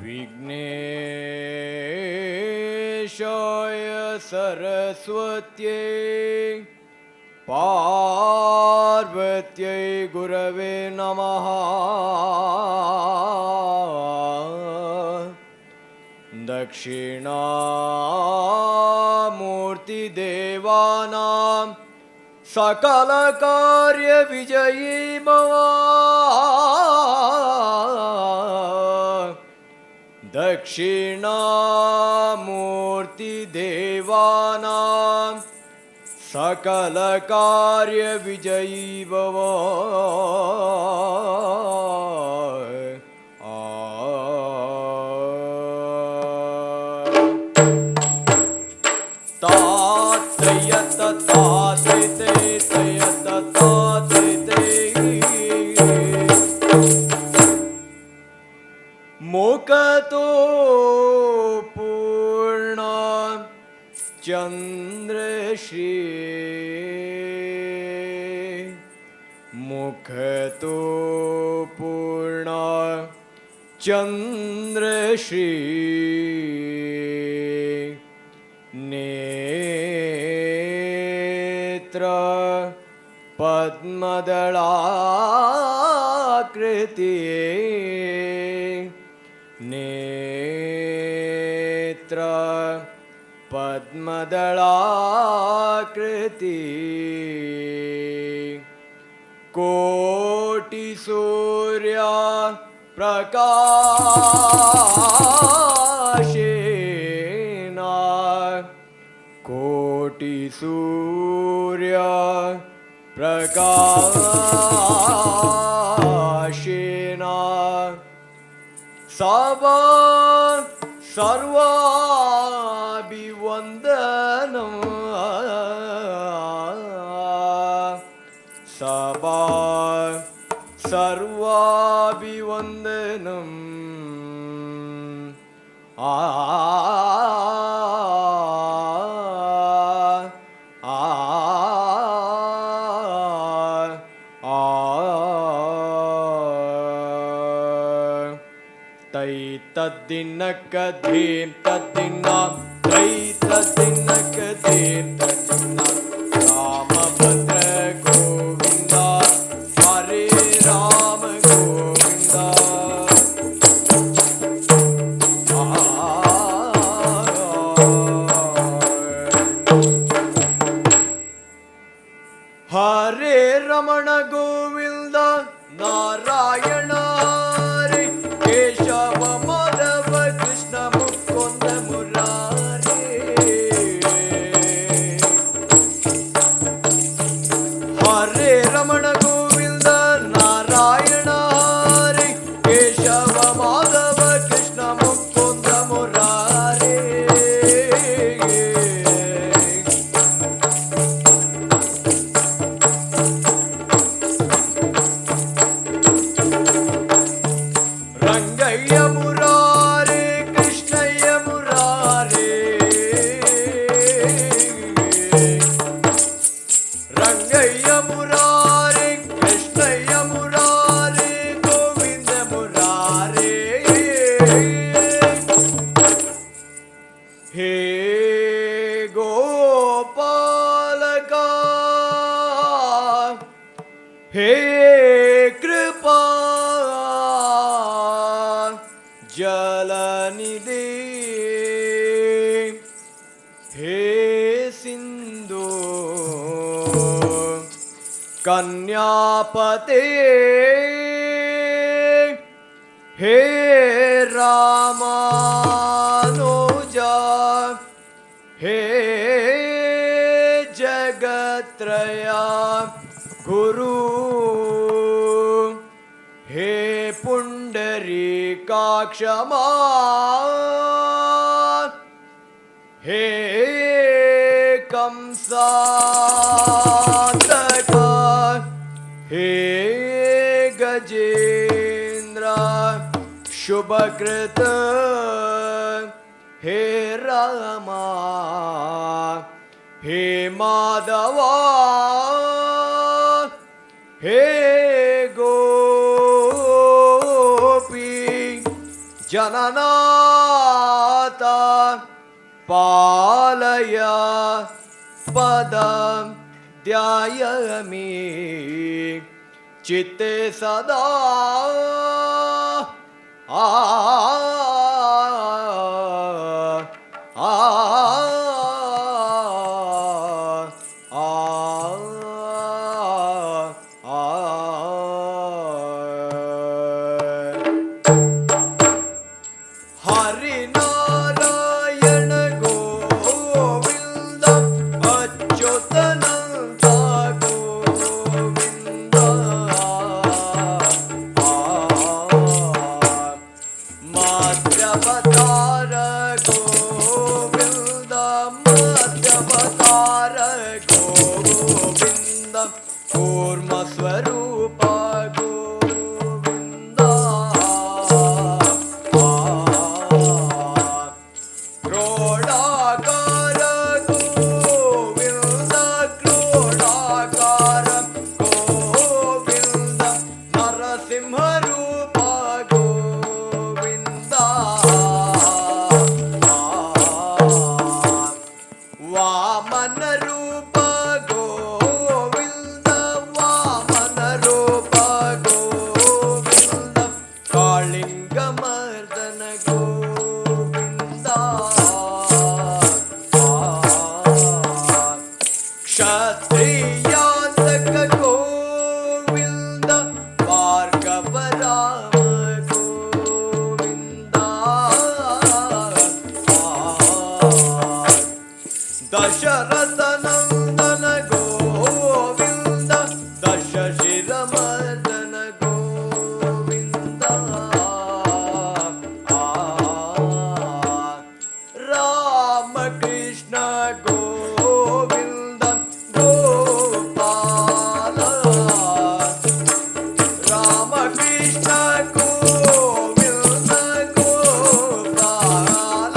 विघ्नेशाय सरस्वत्यै पार्वत्यै गुरवे नमः। दक्षिणामूर्तिदेवानां सकलकार्यविजयी भव। दक्षिणामूर्तिदेवानां सकलकार्यविजयी भव। तातयत तातते तयत तातते मुखतो पूर्ण चंद्रश्री मुखतो पूर्ण चंद्रश्री नेत्र पद्मदलाकृति नेत्र पद्मदलाकृति कोटि सूर्य प्रकाशेन कोटि सूर्य प्रकाशेन सर्वाभिवन्दनं सर्वाभिवन्दनं तद्दिनकधीं तद्दिना तद्दिनकधीं तद्दिना रामभद्र गोविन्द हरे राम गोविन्द हरे रमण गोविन्द नारायण हरे केशव माधव कृष्ण मुकुंद मुरारे हरे रमण गोविन्द नारायण हरे केशव माधव कृष्ण मुकुंद मुरारे रंगय्य मुरारे कृष्णय्य मुरारे रंगय्य मुरारे कृष्णय्य मुरारे गोविंद मुरारे हे गोपालका हे कृपा जलनिधि हे सिंधु कन्यापते हे रामानुजा हे जगत्रया गुरु हे पुंडरीकाक्षमा हे कंसान्तका हे गजेन्द्र शुभकृत हे रामा हे माधवा हे गोपी ಜನನಾಥ ಪಾಲಯ ಪದಂ ಧ್ಯಾಯಾಮಿ ಚಿತ್ತೆ ಸದಾ ಆ ಆ ಹರಿನಾರಾಯಣ ಗೋವಿಂದ ಅಚ್ಯುತನಂದ ಗೋವಿಂದ ಮಧ್ಯವತಾರ ಗೋವಿಂದ ಮಧ್ಯವತಾರ ಗೋವಿಂದ ಕೂರ್ಮ ಸ್ವರೂಪ ಗೋವಿಂದ ಕ್ರೋಡಾಕಾರ ಗೋವಿಂದ ಕ್ರೋಡಾಕಾರ ಗೋವಿಂದ ನರಸಿಂಹ ರೂಪ ಗೋವಿಂದ ವಾಮನ ರೂಪ ಗೋವಿಂದ ವಾಮನ ರೂಪ ಗೋವಿಂದ ಕಾಳಿಂಗ ಮರ್ದನ ಗೋವಿಂದ ಕ್ಷತ್ರಿಯಾಂತಕ ಗೋವಿಂದ ಭಾರ್ಗವ ರಾಮ ಗೋವಿಂದ ದಶರಥ ನಂದನ ಗೋವಿಂದ ದಶ ಶಿರಮರ್ದನ ಗೋವಿಂದ ರಾಮಕೃಷ್ಣ ಗೋವಿಂದ ಗೋಪಾಲ ರಾಮಕೃಷ್ಣ ಗೋವಿಂದ ಗೋಪಾಲ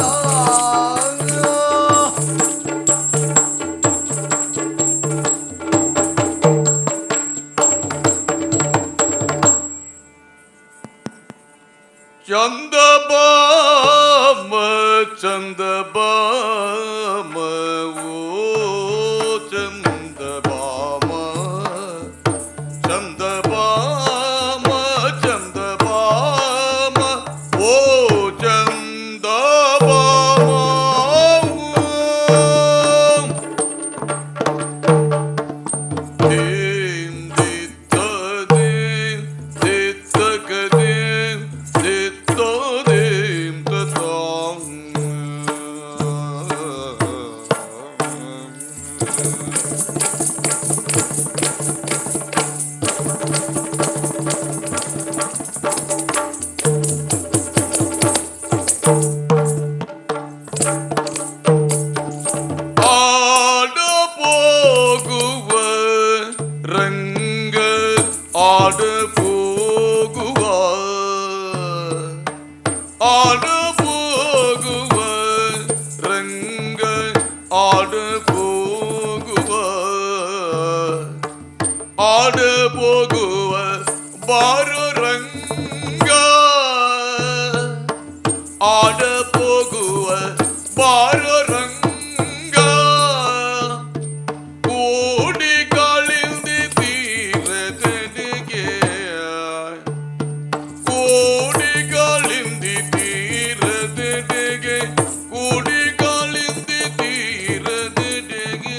ಚಂದಬಾಮ ಚಂದಬಾಮ ಓ ಚಂದಬಾಮ ಚಂದಬಾಮ ಚಂದಬಾಮ ಓ ಚಂದಬಾಮ ದೇಂ ದಿತ್ತ ದೇಂ ದಿತ್ತ ಕದೇಂ ದಿತ್ತ ದೇಂ ತತಾಂ ಆಡ ಹೋಗುವ ರಂಗ ಆಡ ಹೋಗುವ ಆಡ ಹೋಗುವ ರಂಗ ಆಡ ಹೋಗುವ ಆಡ ಹೋಗುವ ಬಾರು ರಂಗ ಆಡ ಹೋಗುವ ಬಾರು ರಂಗ ಕೋಡಿಗಳಿಂದ ತೀರದೆಡೆಗೆ ಕೋಡಿಗಳಿಂದ ತೀರದೆಡೆಗೆ ಕೋಡಿಗಳಿಂದ ತೀರದೆಡೆಗೆ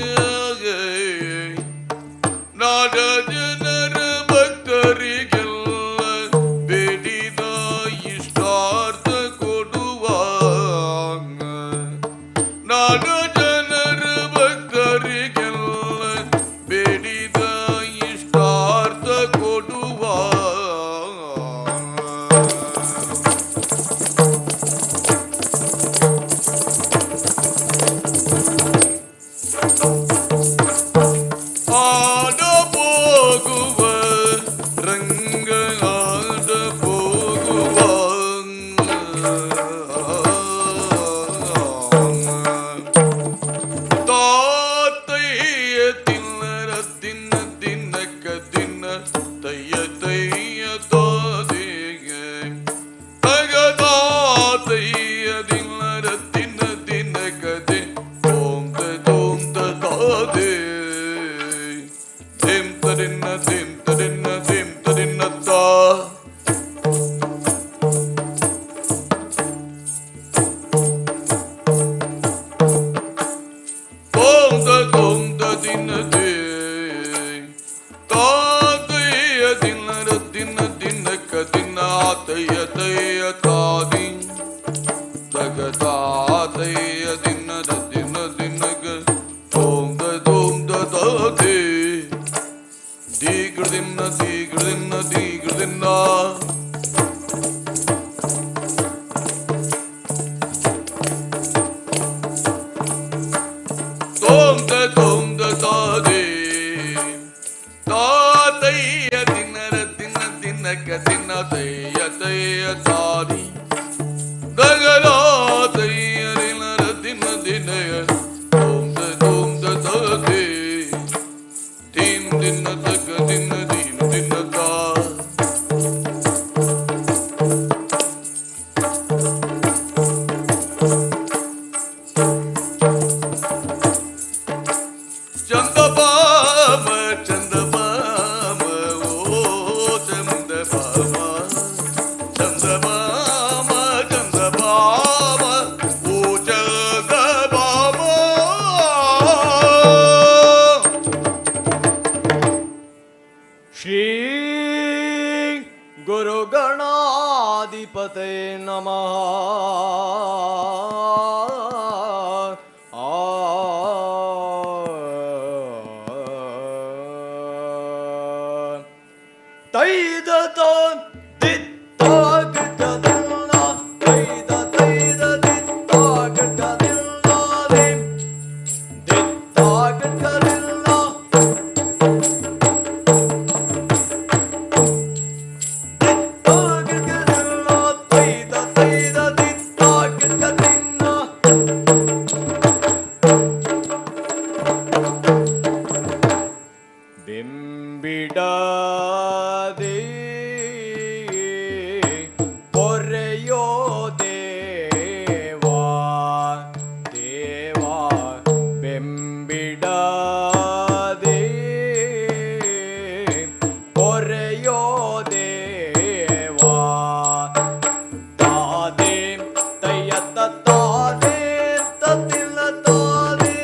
ನಾಡ ಜನರ ಭಕ್ತರಿಗೆಲ್ಲ ಬೇಡಿದ ಇಷ್ಟಾರ್ಥ ಕೊಡುವ ತಯ್ಯ ತಾದಿ ತಗತಾತಯ್ಯ ದಿನದ ದಿನ ದಿನಗ ತೋಂದ ತೋಂದ ತಾದೆ ದೀಗ್ರದಿನ್ನ ದೀಗ್ರದಿನ್ನ ದೀಗ್ರದಿನ್ನ ತೋಂದ ತೋಂದ ತಾದೆ ತಾತಯ್ಯ ದಿನರ ದಿನ ದಿನಕ ದಿನ ತಯ್ಯ ತಯ್ಯ ತಾದಿ ದಗಲಾತಯ್ಯ ದಿನರ ದಿನ ದಿನಯ ತೋಂದ ತೋಂದ ತಾದೆ ದಿನ ದಿನ ತಗ ದಿನ ದಿನ ದಿನ ತಾ ಚಂದಬಾಮ ಚಂದಬಾಮ ಓ ಚಂದಬಾಮ ಚಂದಬಾಮ ಚಂದಬಾಮ ಓ ಚಂದಬಾಮ ಶ್ರೀ ಗುರುಗಣಾಧಿಪತೆ ನಮಃ. ತೈದ ದಿತ್ತಾಗಟದಿಲ್ಲ ತೈದ ತೈದ ದಿತ್ತಾಗಟದಿಲ್ಲ ದಿತ್ತಾಗಟದಿಲ್ಲ ದಿತ್ತಾಗಟದಿಲ್ಲ ತೈದ ತೈದ ದಿತ್ತಾಗಟದಿಲ್ಲ ಬಿಂಬಿಡದೆ ಪೊರೆಯೋ ದೇವಾ ದೇವಾ ಬೆಂಬಿಡದೆ ಪೊರೆಯೋ ದೇವಾ ತಾದೆ ತಯ್ಯತ್ತ ತಾದೆ ತತ್ತಿಲ್ಲ ತಾದೆ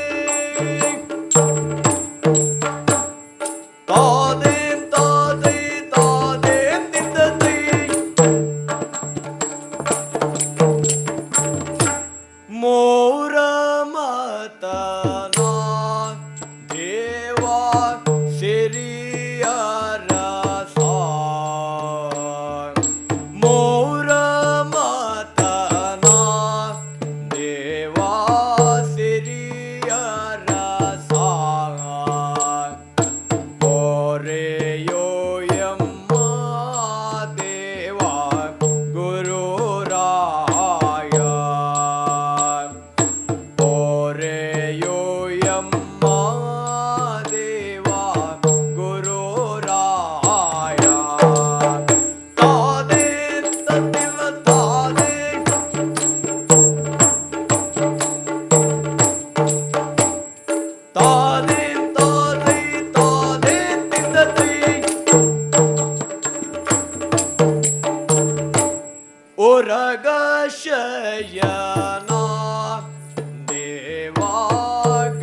ತಾದೇಂ ತಾದೇ ತಾದೇಂ ದಿದ್ದದಿ ಮೋರ ಮತನ ದೇವಾ ಸಿರಿಯ ರಸ ಮೋರ ಮತನ ದೇವಾ ಸಿರಿಯ ರಸ ಪೊರೆಯೋಯಮ್ಮ ದೇವಾ ಗುರುರಾಯ ಪೊರೆಯೋಯಮ್ಮ ದೇವಾ ಗುರುರಾಯ ತಾದೇ ತತ್ತಿಲ್ಲ ತಾದೇ ತಾದೇ ತಾದೇ ತಾದೇ ತಿಂದತಿ ಒರಗ ಶಯನ ದೇವಾ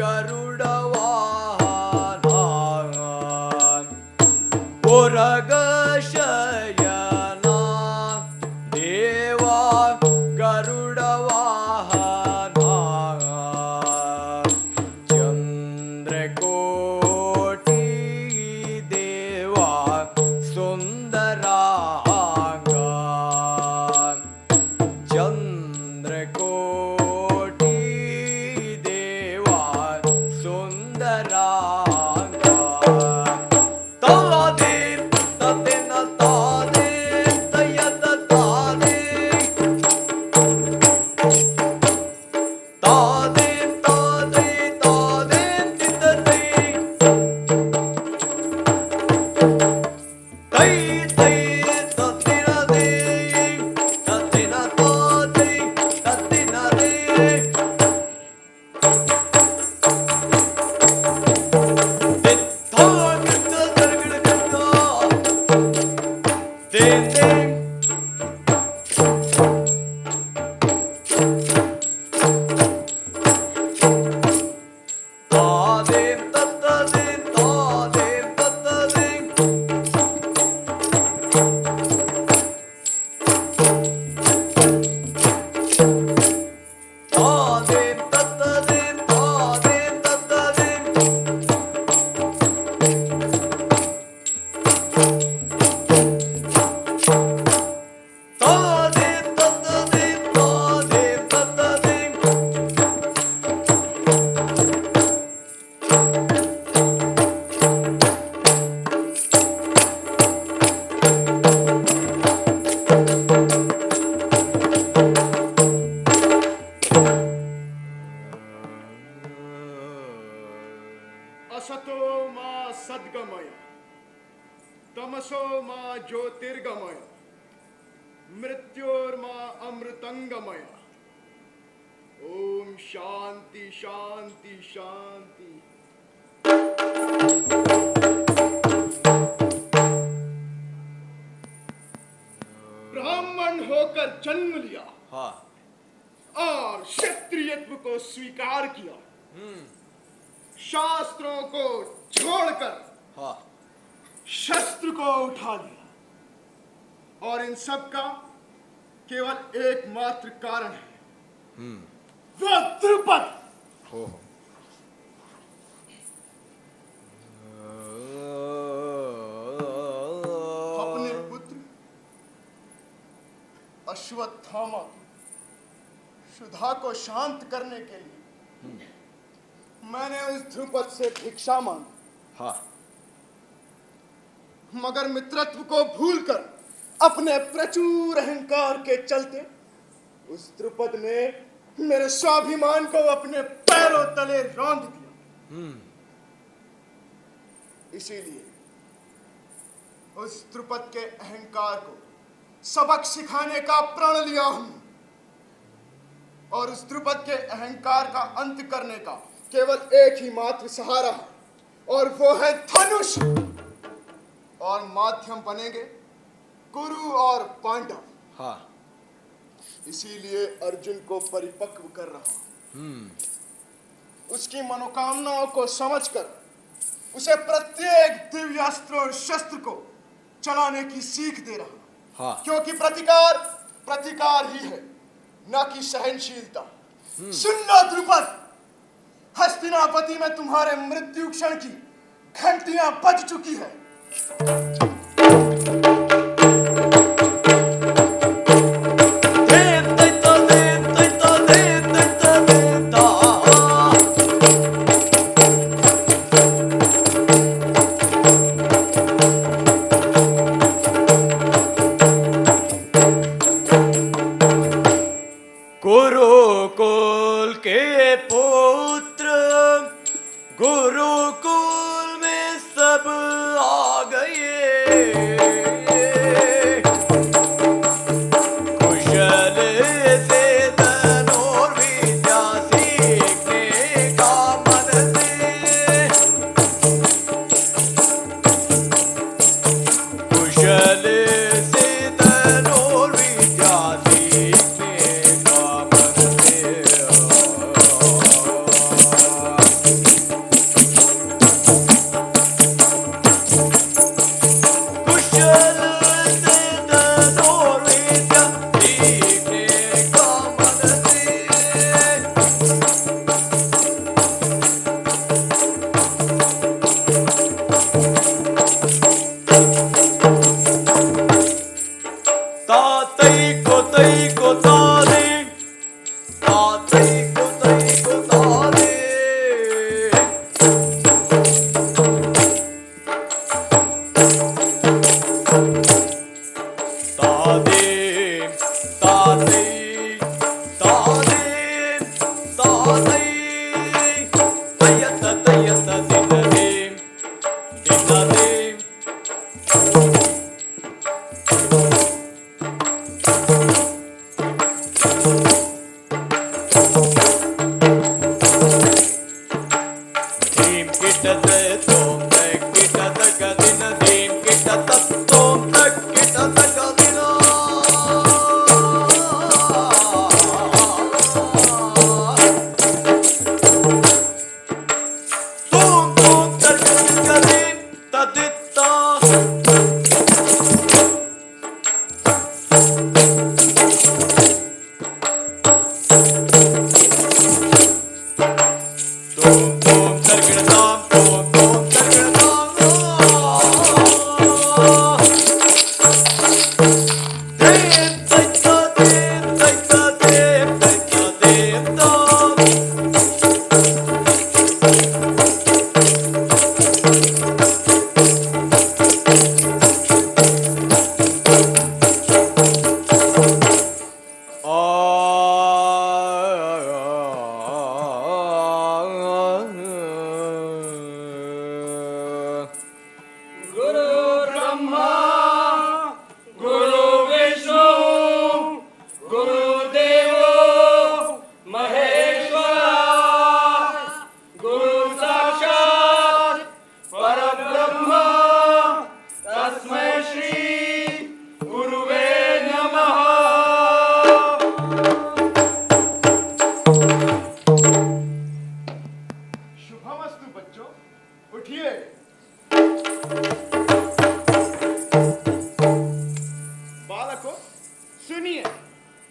ಗರುಡ ವಾಹನ ಒರಗ ಶಯನ ದೇವಾ ಗರುಡ ವಾಹನ ಚಂದ್ರಕೋಟಿ ದೇವಾ ಸುಂದರಾಂಗ ಚಂದ್ರಕೋಟಿ संगमय। ओम शांति शांति शांति। ब्राह्मण होकर जन्म लिया हाँ और क्षत्रियत्व को स्वीकार किया, शास्त्रों को छोड़कर हाँ शस्त्र को उठा लिया, और इन सब का केवल एकमात्र कारण है, वो द्रुपद। हो अपने पुत्र अश्वत्थामा सुधा को शांत करने के लिए मैंने उस ध्रुपद से भिक्षा मांगी, हाँ मगर मित्रत्व को भूलकर अपने प्रचुर अहंकार के चलते उस द्रुपद ने मेरे स्वाभिमान को अपने पैरों तले रौंद दिया। इसीलिए उस द्रुपद के अहंकार को सबक सिखाने का प्रण लिया हूं, और उस द्रुपद के अहंकार का अंत करने का केवल एक ही मात्र सहारा है, और वो है धनुष, और माध्यम बनेंगे कुरु और पांडव। हाँ इसीलिए अर्जुन को परिपक्व कर रहा हूं, उसकी मनोकामनाओं को समझकर उसे प्रत्येक दिव्यास्त्र और शस्त्र को चलाने की सीख दे रहा हूं। हाँ क्योंकि प्रतिकार प्रतिकार ही है, न कि सहनशीलता। सुन लो द्रुपद, हस्तिनापति में तुम्हारे मृत्यु क्षण की घंटियां बज चुकी है। गुरुकुल के पुत्र गुरुकुल में सब आ गए, कुशल से धनुर्विद्या सीखने का मन से, कुशल से धनुर्विद्या सीखने का मन से। कुशल से धनुर्विद्या सीखने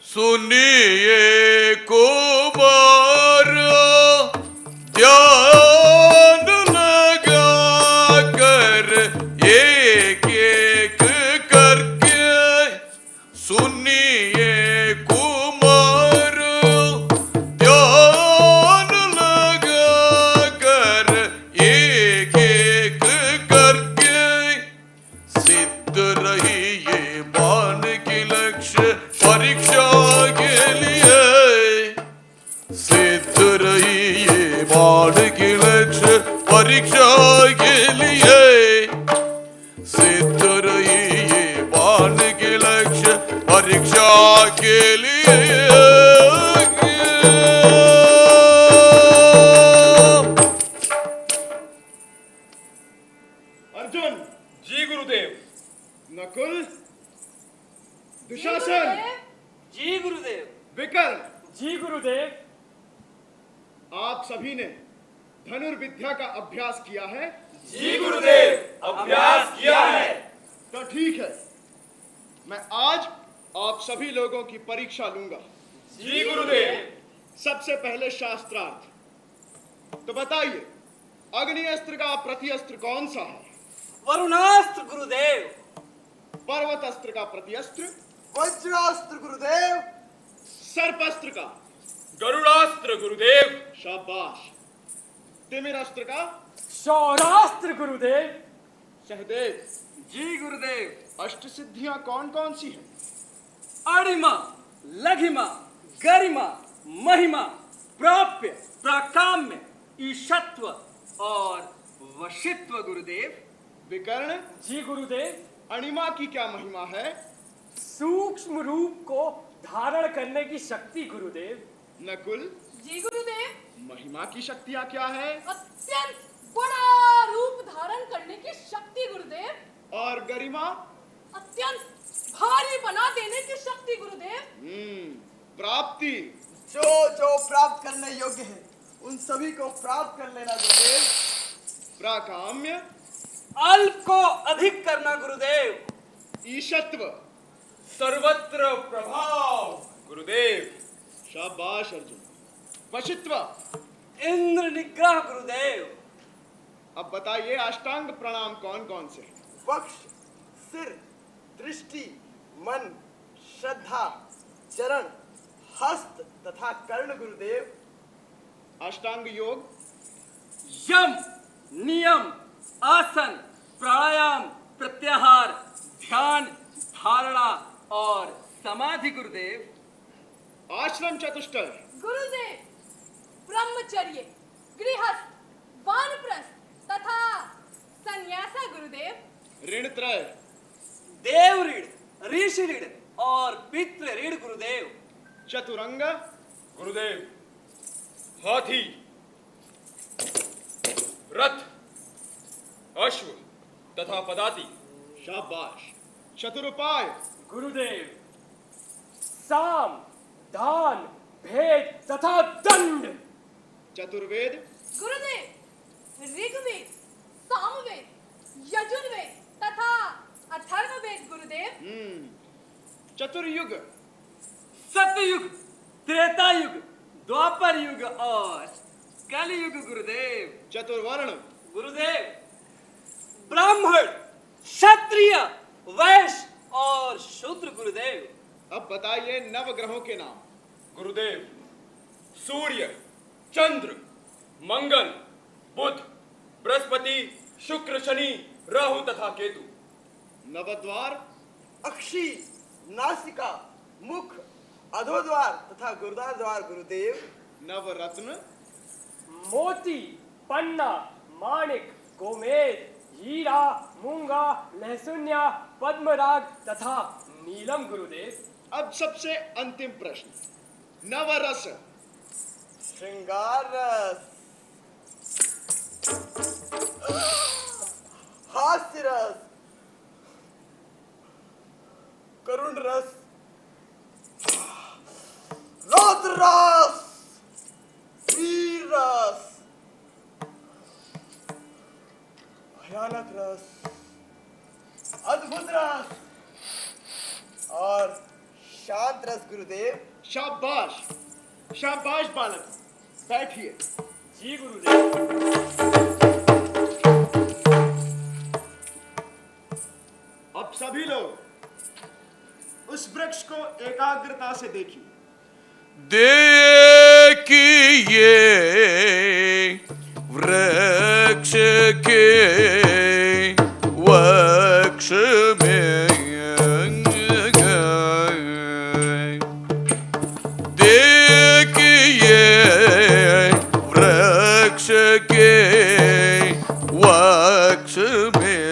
सुनिए कुमार ध्यान लगा कर एक एक करके सुनिए कुमार ध्यान लगा कर एक एक करके सिद्ध रही ये बाण की लक्ष्य परीक्षा के लिए सिद्ध रही ये बाण की लक्ष्य परीक्षा के लिए सिद्ध रही ये बाण की लक्ष्य परीक्षा के लिए अर्जुन, जी गुरुदेव। नकुल, दुशासन, जी गुरुदेव। विकर्ण, जी गुरुदेव। आप सभी ने धनुर्विद्या का अभ्यास किया है? जी गुरुदेव, अभ्यास किया है। तो ठीक है, मैं आज आप सभी लोगों की परीक्षा लूंगा। जी गुरुदेव। सबसे पहले शास्त्रार्थ। तो बताइए, अग्नि अस्त्र का प्रतिअस्त्र कौन सा है? वरुणास्त्र गुरुदेव। पर्वत अस्त्र का प्रतिअस्त्र? वज्रास्त्र गुरुदेव। सर्पास्त्र का? गरुड़ास्त्र गुरुदेव। शाबाश। तिमिर अस्त्र का? शौरास्त्र गुरुदेव। सहदेव, जी गुरुदेव। अष्ट सिद्धियां कौन कौन सी हैं? अणिमा, लघिमा, गरिमा, महिमा, प्राप्य, प्राकाम्य, ईशत्व और वशित्व गुरुदेव। विकर्ण, जी गुरुदेव। अणिमा की क्या महिमा है? सूक्ष्म रूप को धारण करने की शक्ति गुरुदेव। नकुल, जी गुरुदेव। महिमा की शक्तियां क्या है? अत्यंत बड़ा रूप धारण करने की शक्ति गुरुदेव। और गरिमा? अत्यंत भारी बना देने की शक्ति गुरुदेव। प्राप्ति? जो जो प्राप्त करने योग्य है उन सभी को प्राप्त कर लेना गुरुदेव। प्राकाम्य? अल्प को अधिक करना गुरुदेव। ईशत्व? सर्वत्र प्रभाव गुरुदेव। शाबाश अर्जुन। वशित्व? इंद्र निग्रह गुरुदेव। अब बताइए, अष्टांग प्रणाम कौन कौन से हैं? वक्ष, सिर, दृष्टि, मन, श्रद्धा, चरण, हस्त तथा कर्ण गुरुदेव। अष्टांग योग? यम, नियम, आसन, प्राणायाम, प्रत्याहार, ध्यान, धारणा और समाधि गुरुदेव। आश्रम चतुष्टय? गुरुदेव, ब्रह्मचर्य, गृहस्थ, वानप्रस्थ तथा संन्यासा गुरुदेव। ऋण त्रय? देव ऋण, ऋषि ऋण और पितृ ऋण गुरुदेव। चतुरंग? गुरुदेव, हाथी, रथ, अश्व तथा पदाति। शाबाश। चतुरुपाय? गुरुदेव, साम, दान, भेद तथा दंड। चतुर्वेद? गुरुदेव, ऋग्वेद, सामवेद, यजुर्वेद तथा अथर्ववेद गुरुदेव। चतुर्युग? सतयुग, त्रेता युग, द्वापर युग और कलयुग गुरुदेव। चतुर्वर्ण? गुरुदेव, ब्राह्मण, क्षत्रिय, वैश्य और शूद्र गुरुदेव। अब बताइए नवग्रहों के नाम। गुरुदेव, सूर्य, चंद्र, मंगल, बुध, बृहस्पति, शुक्र, शनि, राहु तथा केतु। नवद्वार? अक्षी, नासिका, मुख, अधोद्वार तथा गुरुद्वार द्वार गुरुदेव। नवरत्न? मोती, पन्ना, माणिक, गोमेद, हीरा, मूंगा, लहसुनिया, पद्मराग तथा नीलम गुरुदेव। अब सबसे अंतिम प्रश्न, नवरस? श्रृंगार रस, हास्य रस, करुण रस, रौद्र रस, वीर रस, भयानक रस, अद्भुत रस और शांत रस गुरुदेव। शाबाश, शाबाश बालक, बैठिए। जी गुरुदेव। अब सभी लोग उस वृक्ष को एकाग्रता से देखिए। देखिए वृक्ष के वृक्ष में, देखिए वृक्ष के वृक्ष में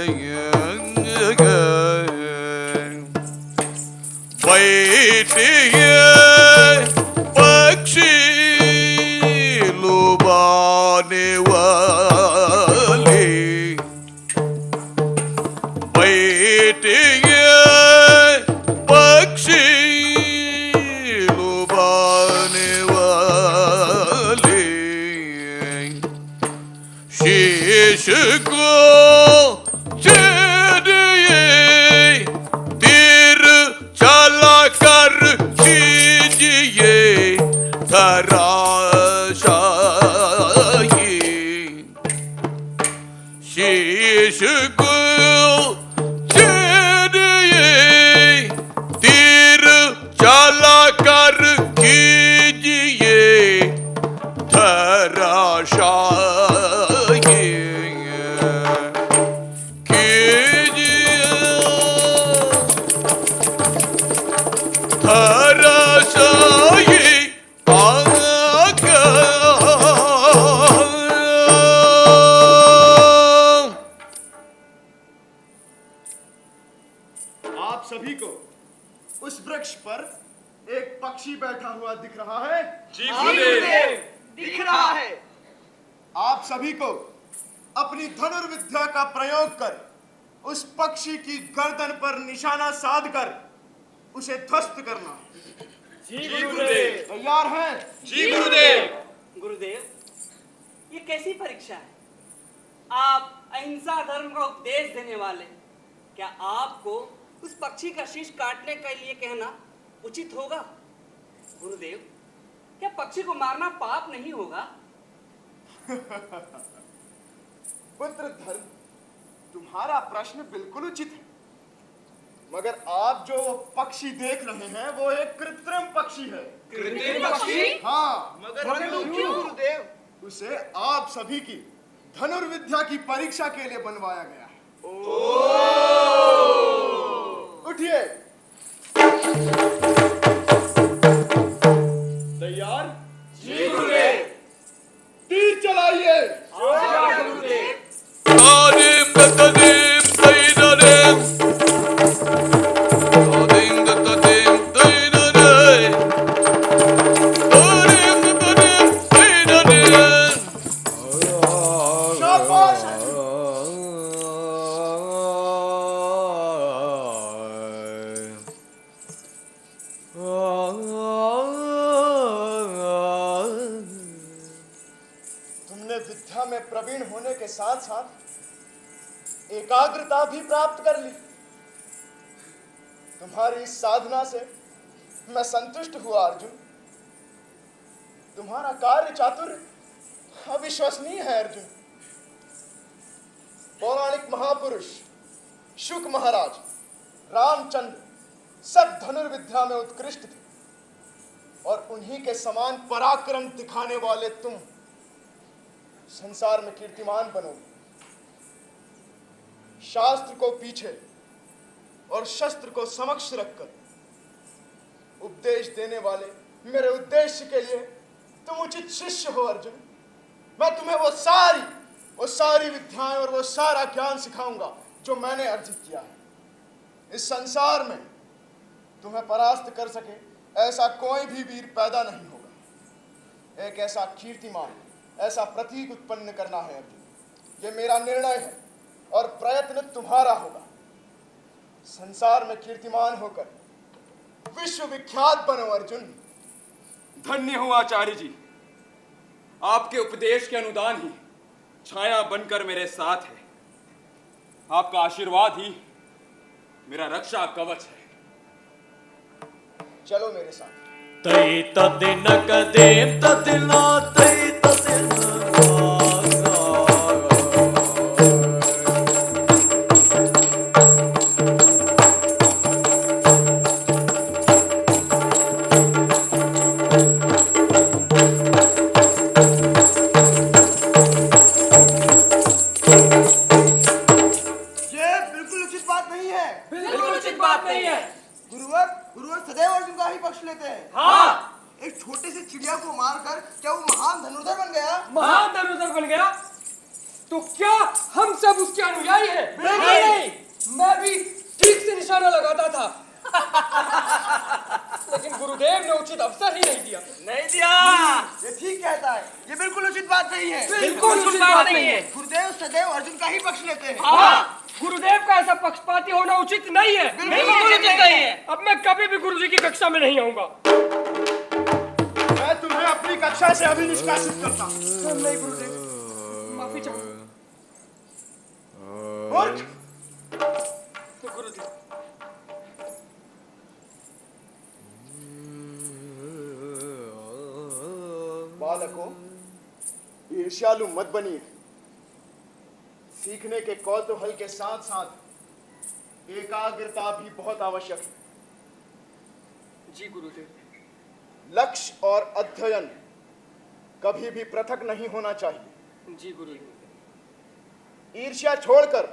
बैठिए पक्षी लुभाने वाले, बैठिए पक्षी लुभाने वाले, शीश को चढ़िए तीर चला कर कीजिए धराशायी, शीश को चढ़िए तीर चला कर कीजिए धराशायी, कीजिए धराशायी आप सभी को उस वृक्ष पर एक पक्षी बैठा हुआ दिख रहा है? जी गुरुदेव, दिख रहा है। आप सभी को अपनी धनुर्विद्या का प्रयोग कर उस पक्षी की गर्दन पर निशाना साध कर उसे ध्वस्त करना। जी गुरुदेव। तैयार हैं? जी गुरुदेव। गुरुदेव, ये कैसी परीक्षा है? आप अहिंसा धर्म का उपदेश देने वाले, क्या आपको उस पक्षी का शीश काटने के लिए कहना उचित होगा? गुरुदेव, क्या पक्षी को मारना पाप नहीं होगा? पुत्र धर्म, तुम्हारा प्रश्न बिल्कुल उचित है, मगर आप जो पक्षी देख रहे हैं वो एक कृत्रिम पक्षी है। कृत्रिम पक्षी? हाँ, मगर क्यों गुरुदेव? उसे आप सभी की धनुर्विद्या की परीक्षा के लिए बनवाया गया है। उठिए। तैयार? जी गुरुदेव। तीर चलाइए। गुरुदेव। Tarim तदीम तैनरेम, Tarim तदीम तैनरेम, Tarim तदीम तैनरेम। शाबाश। तुमने विद्या में प्रवीण होने के साथ साथ एकाग्रता भी प्राप्त कर ली। तुम्हारी इस साधना से मैं संतुष्ट हुआ अर्जुन। तुम्हारा कार्य चातुर्य अविश्वसनीय है अर्जुन। पौराणिक महापुरुष शुक महाराज, रामचंद्र सब धनुर्विद्या में उत्कृष्ट थे और उन्हीं के समान पराक्रम दिखाने वाले तुम संसार में कीर्तिमान बनोगे। शास्त्र को पीछे और शस्त्र को समक्ष रखकर उपदेश देने वाले मेरे उद्देश्य के लिए तुम उचित शिष्य हो अर्जुन। मैं तुम्हें वो सारी विद्याएं और वो सारा ज्ञान सिखाऊंगा जो मैंने अर्जित किया है। इस संसार में तुम्हें परास्त कर सके ऐसा कोई भी वीर पैदा नहीं होगा। एक ऐसा कीर्तिमान, ऐसा प्रतीक उत्पन्न करना है अर्जुन। ये मेरा निर्णय है और प्रयत्न तुम्हारा होगा। संसार में कीर्तिमान होकर विश्व विख्यात बनो अर्जुन। धन्य हो आचार्य जी, आपके उपदेश के अनुदान ही छाया बनकर मेरे साथ है। आपका आशीर्वाद ही मेरा रक्षा कवच है। चलो मेरे साथ। तई तदिन कदेम तदिना तई तदिन ये बिल्कुल उचित बात नहीं है। बिल्कुल उचित बात नहीं है। गुरुवर गुरुवर सदैव अर्जुन का ही पक्ष लेते हैं। हाँ, एक छोटे से चिड़िया को मारकर क्या वो महान धनुर्धर बन गया? महान धनुर्धर बन गया। तो क्या हम सब उसके अनुयायी हैं? नहीं। मैं भी ठीक से निशाना लगाता था लेकिन गुरुदेव ने उचित अवसर ही नहीं दिया। नहीं दिया। ये ठीक कहता है। ये बिल्कुल उचित बात नहीं है। बिल्कुल उचित बात नहीं है। गुरुदेव सदैव अर्जुन का ही पक्ष लेते हैं। हाँ, गुरुदेव का ऐसा पक्षपाती होना उचित नहीं है। बिल्कुल उचित नहीं है। अब मैं कभी भी गुरुजी की कक्षा में नहीं आऊंगा। मैं तुम्हें अपनी कक्षा से अभी निष्कासित करता हूँ। नहीं गुरुदेव, माफी चाहूंगा। मूर्ख! गुरुदेव, बालकों, ईर्ष्यालु मत बनिए। सीखने के कौतूहल के साथ साथ एकाग्रता भी बहुत आवश्यक है। जी गुरुदेव। लक्ष्य और अध्ययन कभी भी पृथक नहीं होना चाहिए। जी गुरुदेव। ईर्ष्या छोड़कर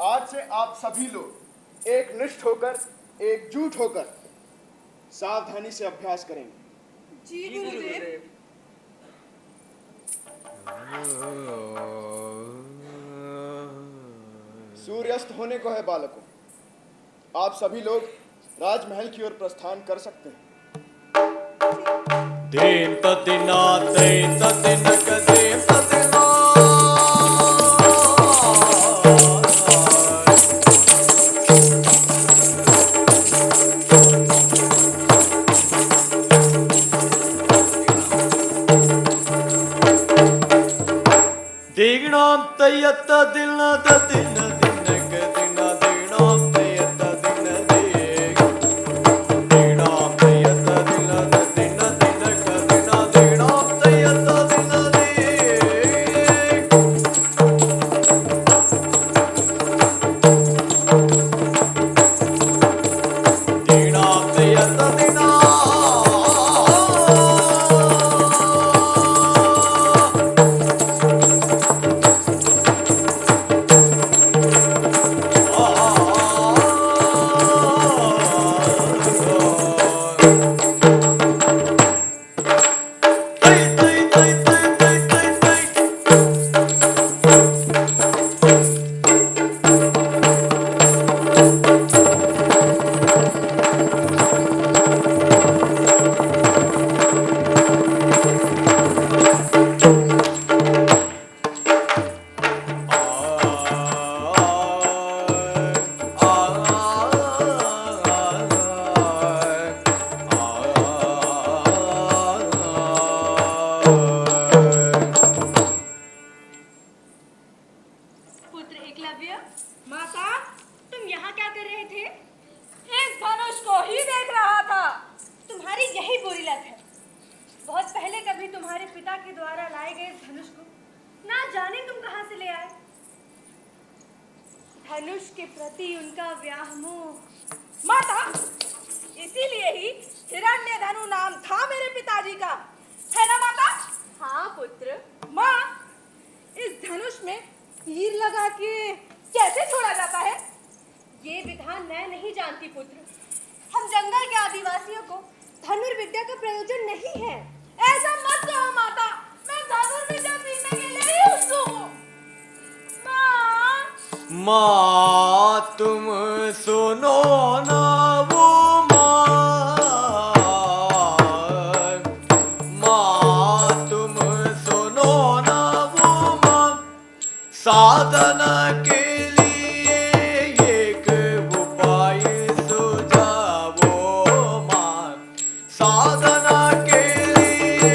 आज से आप सभी लोग एक निष्ठ होकर, एकजुट होकर सावधानी से अभ्यास करेंगे। जी गुरुदेव। सूर्यास्त होने को है बालकों। आप सभी लोग राजमहल की ओर प्रस्थान कर सकते हैं। देन तदिना तैन तदिन कदेम तदिना दीगणाम तयत दिल तदिन दिन कदिना दीगणाम तयत दिन देग दीगणाम तयत दिल तदिन दिन कदिना दीगणाम तयत दिन देग दीगणाम तयत दिना पुत्र एकलव्य, माता, तुम यहाँ क्या कर रहे थे? इस धनुष को ही देख रहा था। तुम्हारी यही बुरी लत है। बहुत पहले कभी तुम्हारे पिता के द्वारा लाए गए इस धनुष को ना जाने तुम कहाँ से ले आए। धनुष के प्रति उनका व्यामोह। माता, इसीलिए ही हिरण्यधनु नाम था मेरे पिताजी का, है ना माता? हाँ पुत्र। माँ, इस धनुष में तीर लगा के कैसे छोड़ा जाता है? ये विधान मैं नहीं जानती पुत्र। हम जंगल के आदिवासियों को धनुर्विद्या का प्रयोजन नहीं है। ऐसा मत कहो माता, मैं धनुर्विद्या सीखने के लिए ही उत्सुक हूँ। माँ, माँ तुम सुनो ना वो माँ तुम सुनो ना वो माँ साधना के लिए एक उपाय सुझावो माँ साधना के लिए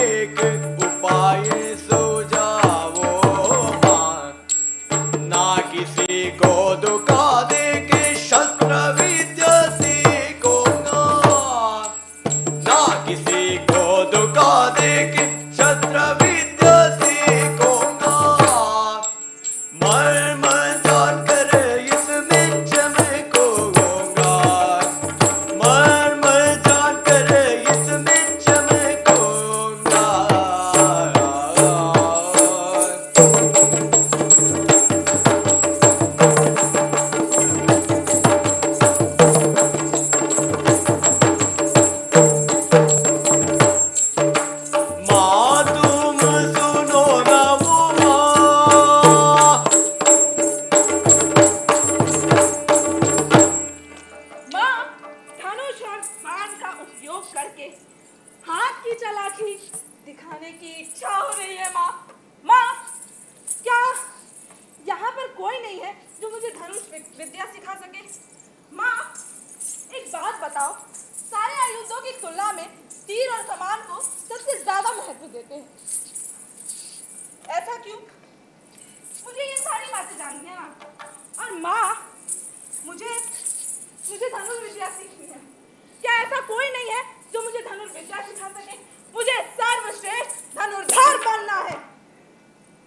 एक उपाय सुझावो माँ ना किसी को दुखा दे के शस्त्र विद्या सीखो ना सके। हाथ की चालाकी दिखाने की इच्छा हो रही है माँ। माँ, क्या यहाँ पर कोई नहीं है जो मुझे धनुष विद्या सिखा सके? माँ, एक बात बताओ, सारे आयुधों की तुलना में तीर और कमान को सबसे ज्यादा महत्व देते हैं, ऐसा क्यों? मुझे ये सारी बातें जाननी है माँ। और माँ, मुझे धनुष विद्या सीखनी है। क्या ऐसा कोई नहीं है जो मुझे धनुष विद्या सिखा सके? मुझे सर्वश्रेष्ठ धनुर्धर बनना है।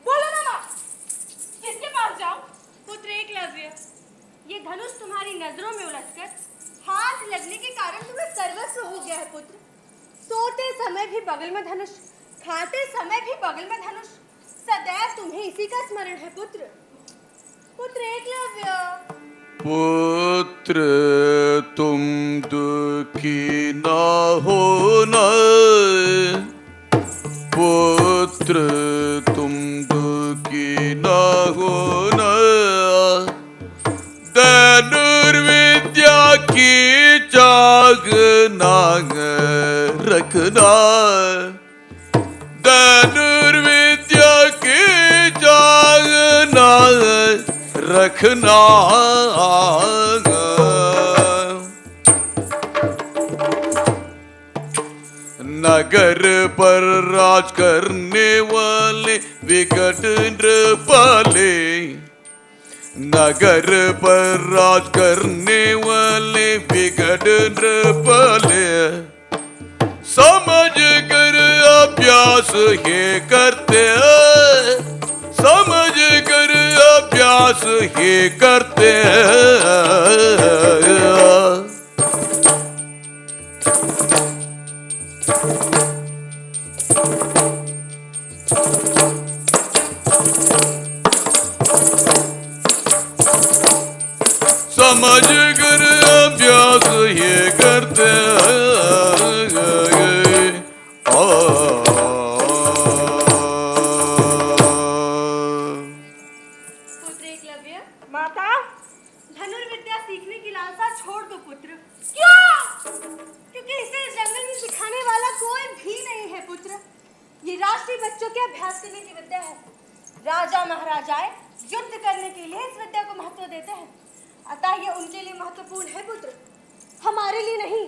बोलो ना माँ, किसके पास जाऊं? पुत्र एकलव्य, ये धनुष तुम्हारी नजरों में उलझकर हाथ लगने के कारण तुम्हें सर्वस्व हो गया है पुत्र। सोते समय भी बगल में धनुष, खाते समय भी बगल में धनुष, सदैव तुम्हें इसी का स्मरण है पुत्र। पुत्र एकलव्य। पुत्र तुम दुखी ना होना, पुत्र तुम दुखी ना होना, धनुर्विद्या की चाग नाग रखना, धनुर्विद्या की चाग नाग रखना। नगर पर राज करने वाले विकट नृपाले, नगर पर राज करने वाले विकट नृपाले, समझ कर अभ्यास ये करते, समझ कर अभ्यास ये करते हैं। समझ कर अभ्यास ये करते पुत्र एकलव्य, माता, धनुर्विद्या सीखने की लालसा छोड़ दो पुत्र। क्यों? क्योंकि इसे इस जंगल में सिखाने वाला कोई भी नहीं है पुत्र। ये राष्ट्रीय बच्चों के अभ्यास करने की विद्या है। राजा महाराजाएं युद्ध करने के लिए इस विद्या को महत्व देते हैं, अतः ये उनके लिए महत्वपूर्ण है पुत्र, हमारे लिए नहीं।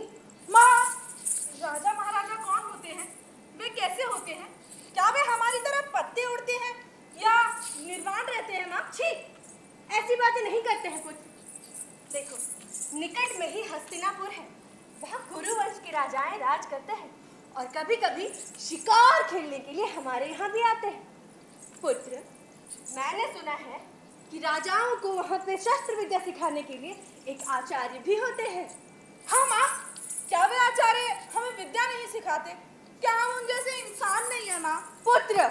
माँ, राजा महाराजा कौन होते हैं? वे कैसे होते हैं? क्या वे हमारी तरह पत्ते उड़ते हैं या निर्वाण रहते हैं माँ? छी, ऐसी बातें नहीं करते हैं पुत्र। देखो, निकट में ही हस्तिनापुर है, वहाँ कुरु वंश के राजाएं राज करते हैं और कभी कभी शिकार खेलने के लिए हमारे यहाँ भी आते हैं। पुत्र, मैंने सुना है कि राजाओं को वहाँ पे शस्त्र विद्या सिखाने के लिए एक आचार्य भी होते हैं। हाँ माँ, क्या वे आचार्य हमें विद्या नहीं सिखाते? क्या हम उन जैसे इंसान नहीं है माँ? पुत्र,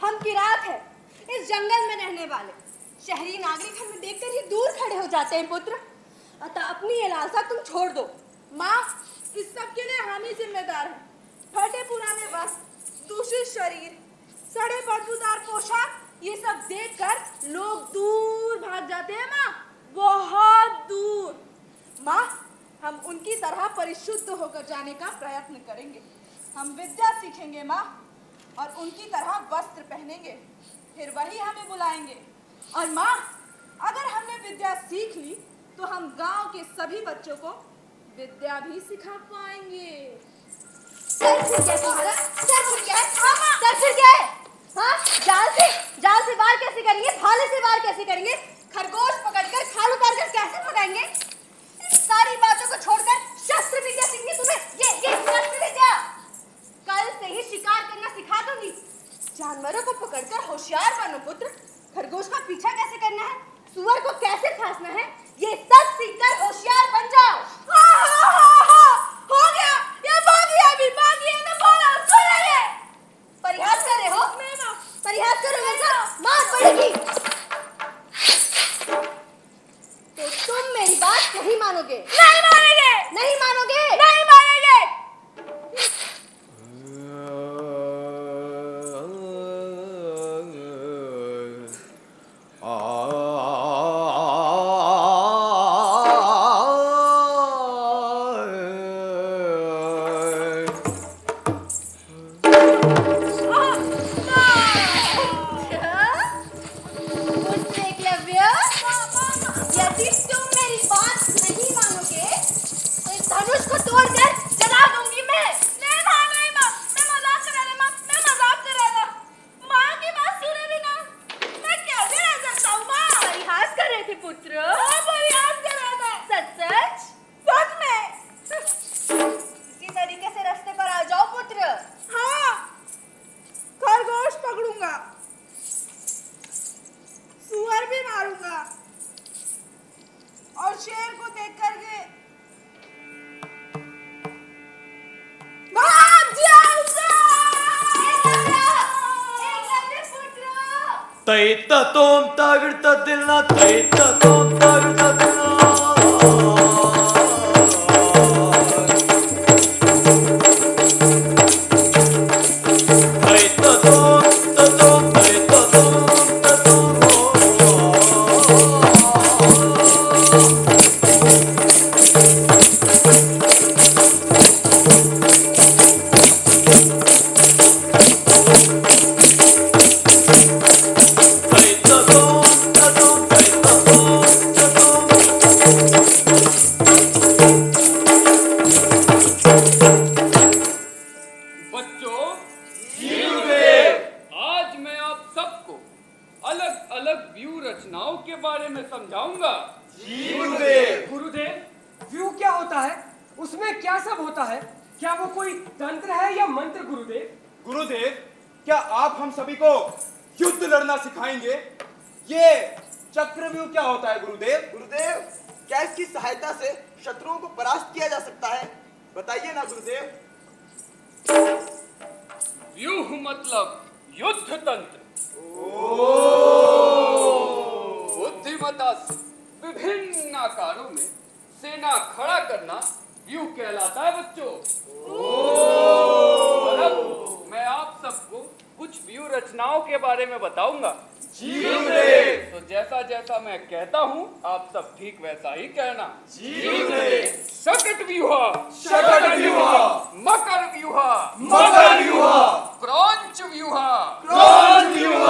हम किरात हैं, इस जंगल में रहने वाले। शहरी नागरिक हमें देखकर ही दूर खड़े हो जाते हैं पुत्र, अतः अपनी ये लालसा तुम छोड़ दो। माँ, इस सब के लिए हम ही जिम्मेदार हैं। फटे पुराने वस्त्र, दूषित शरीर, सड़े बदबूदार पोशाक, ये सब देखकर लोग दूर भाग जाते हैं माँ, बहुत दूर। माँ, हम उनकी तरह परिशुद्ध होकर जाने का प्रयत्न करेंगे। हम विद्या सीखेंगे माँ, और उनकी तरह वस्त्र पहनेंगे, फिर वही हमें बुलाएंगे। और माँ, अगर हमने विद्या सीख ली तो हम गांव के सभी बच्चों को विद्या भी सिखा पाएंगे। सर फिर क्या तुम्हारा? सर फिर क्या है? सर फिर क्या है? हाँ, जाल से वार कैसे करेंगे? भाले से वार कैसे करेंगे? खरगोश पकड़कर खाल उतारकर कैसे भगाएंगे? इन सारी बातों को छोड़कर शस्त्र विद्या सीखनी तुम्हें। ये शस्त्र विद्या कल से ही शिकार करना सिखा दूंगी। जानवरों को पकड़कर होशियार बनो पुत्र। खरगोश का पीछा कैसे करना है, सुअर को कैसे फांसना है, ये सब सीखकर होशियार बन जाओ। हो गया, ये बागी है ना, बोला सुन ले। परिहास कर रहे हो? नहीं माँ, परिहास करोगे तो मार पड़ेगी। तो तुम मेरी बात नहीं मानोगे? नहीं मानेंगे, नहीं मानोगे? नहीं मानेंगे। तैत तोम तागड़ता दिलना तैत तोम तागड़ता दिलना तैत तोम ततोम तैत तोम ततोम बच्चों, आज मैं आप सबको अलग अलग व्यू रचनाओं के बारे में समझाऊंगा। गुरुदेव, व्यू क्या होता है? उसमें क्या सब होता है? क्या वो कोई तंत्र है या मंत्र गुरुदेव? गुरुदेव, क्या आप हम सभी को युद्ध लड़ना सिखाएंगे? ये चक्रव्यूह क्या होता है गुरुदेव? गुरुदेव, क्या इसकी सहायता से शत्रुओं को परास्त किया जा सकता है? बताइए ना गुरुदेव। व्यूह मतलब युद्ध तंत्र। बुद्धिमत्ता से विभिन्न आकारों में सेना खड़ा करना व्यूह कहलाता है बच्चों। अब मैं आप सबको कुछ व्यू रचनाओं के बारे में बताऊंगा। तो जैसा जैसा मैं कहता हूँ आप सब ठीक वैसा ही कहना। शकट व्यूह, शकट व्यूह, मकर व्यूह, मकर व्यूह, क्रौंच व्यूह, क्रौंच व्यूह,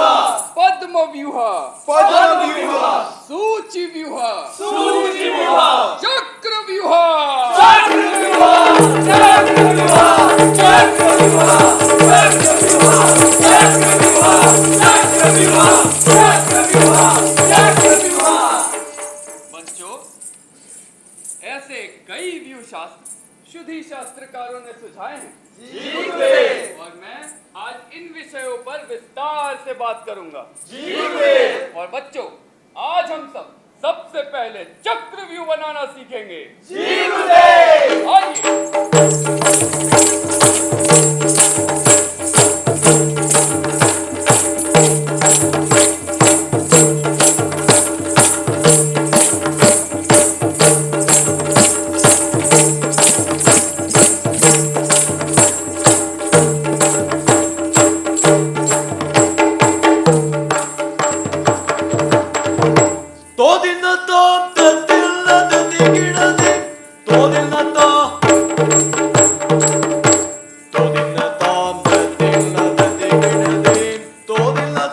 पद्म व्यूह, पद्म व्यूह, सूचि व्यूह, सूचि व्यूह, चक्र व्यूह, चक्र व्यूह, चक्र व्यूह, चक्र व्यूह, चक्र व्यूह, चक्र व्यूह, चक्र व्यूह, चक्र व्यूह, चक्र व्यूह। बच्चों, ऐसे कई व्यू शास्त्र शुद्धि शास्त्रकारों ने सुझाए हैं। और मैं आज इन विषयों पर विस्तार से बात करूंगा। और बच्चों, आज हम सबसे पहले चक्र व्यू बनाना सीखेंगे। आइए। तो दिन तो दिल न दिगड़ दे तो दिन तो तो दिन तो दिल न दिगड़ दे तो दिन तो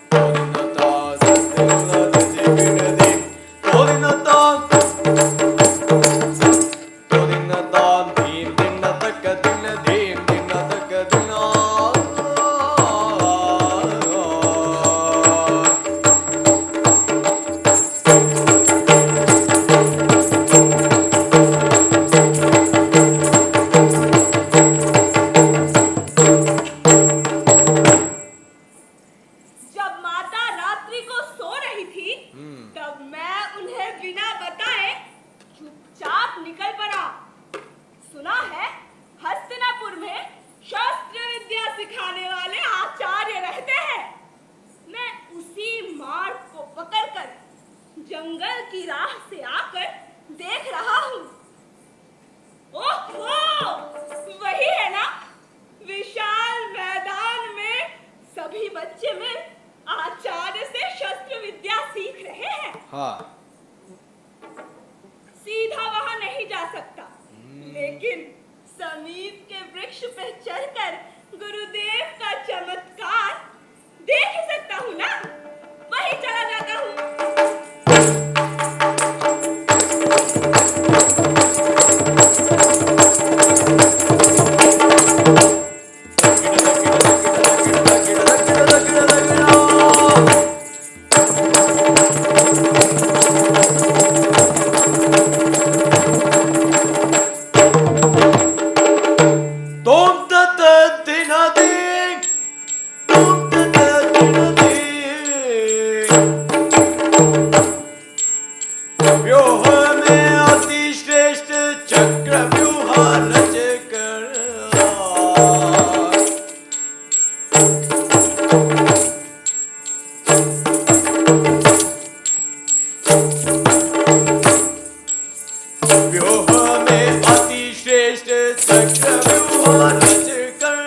तो दिन तो दिल न दिगड़ दे तो दिन तो तो दिन तो दिन तक दिन तक दिन जब माता रात्रि को सो रही थी तब मैं उन्हें बिना बताए चुपचाप निकल पड़ा। सुना है हस्तिनापुर में शस्त्र विद्या सिखाने वाले आचार्य रहते हैं। मैं उसी मार्ग को पकड़कर जंगल की राह से आकर देख रहा हूँ। ओहो, वही है ना, विशाल मैदान में सभी बच्चे मिल आचार्य से शस्त्र विद्या सीख रहे हैं। हाँ सीधा वहां नहीं जा सकता, लेकिन समीप के वृक्ष पे चढ़कर गुरुदेव का चमत्कार देख सकता हूँ ना, वहीं चला जाता हूँ। तुम चक्रव्यूह रचकर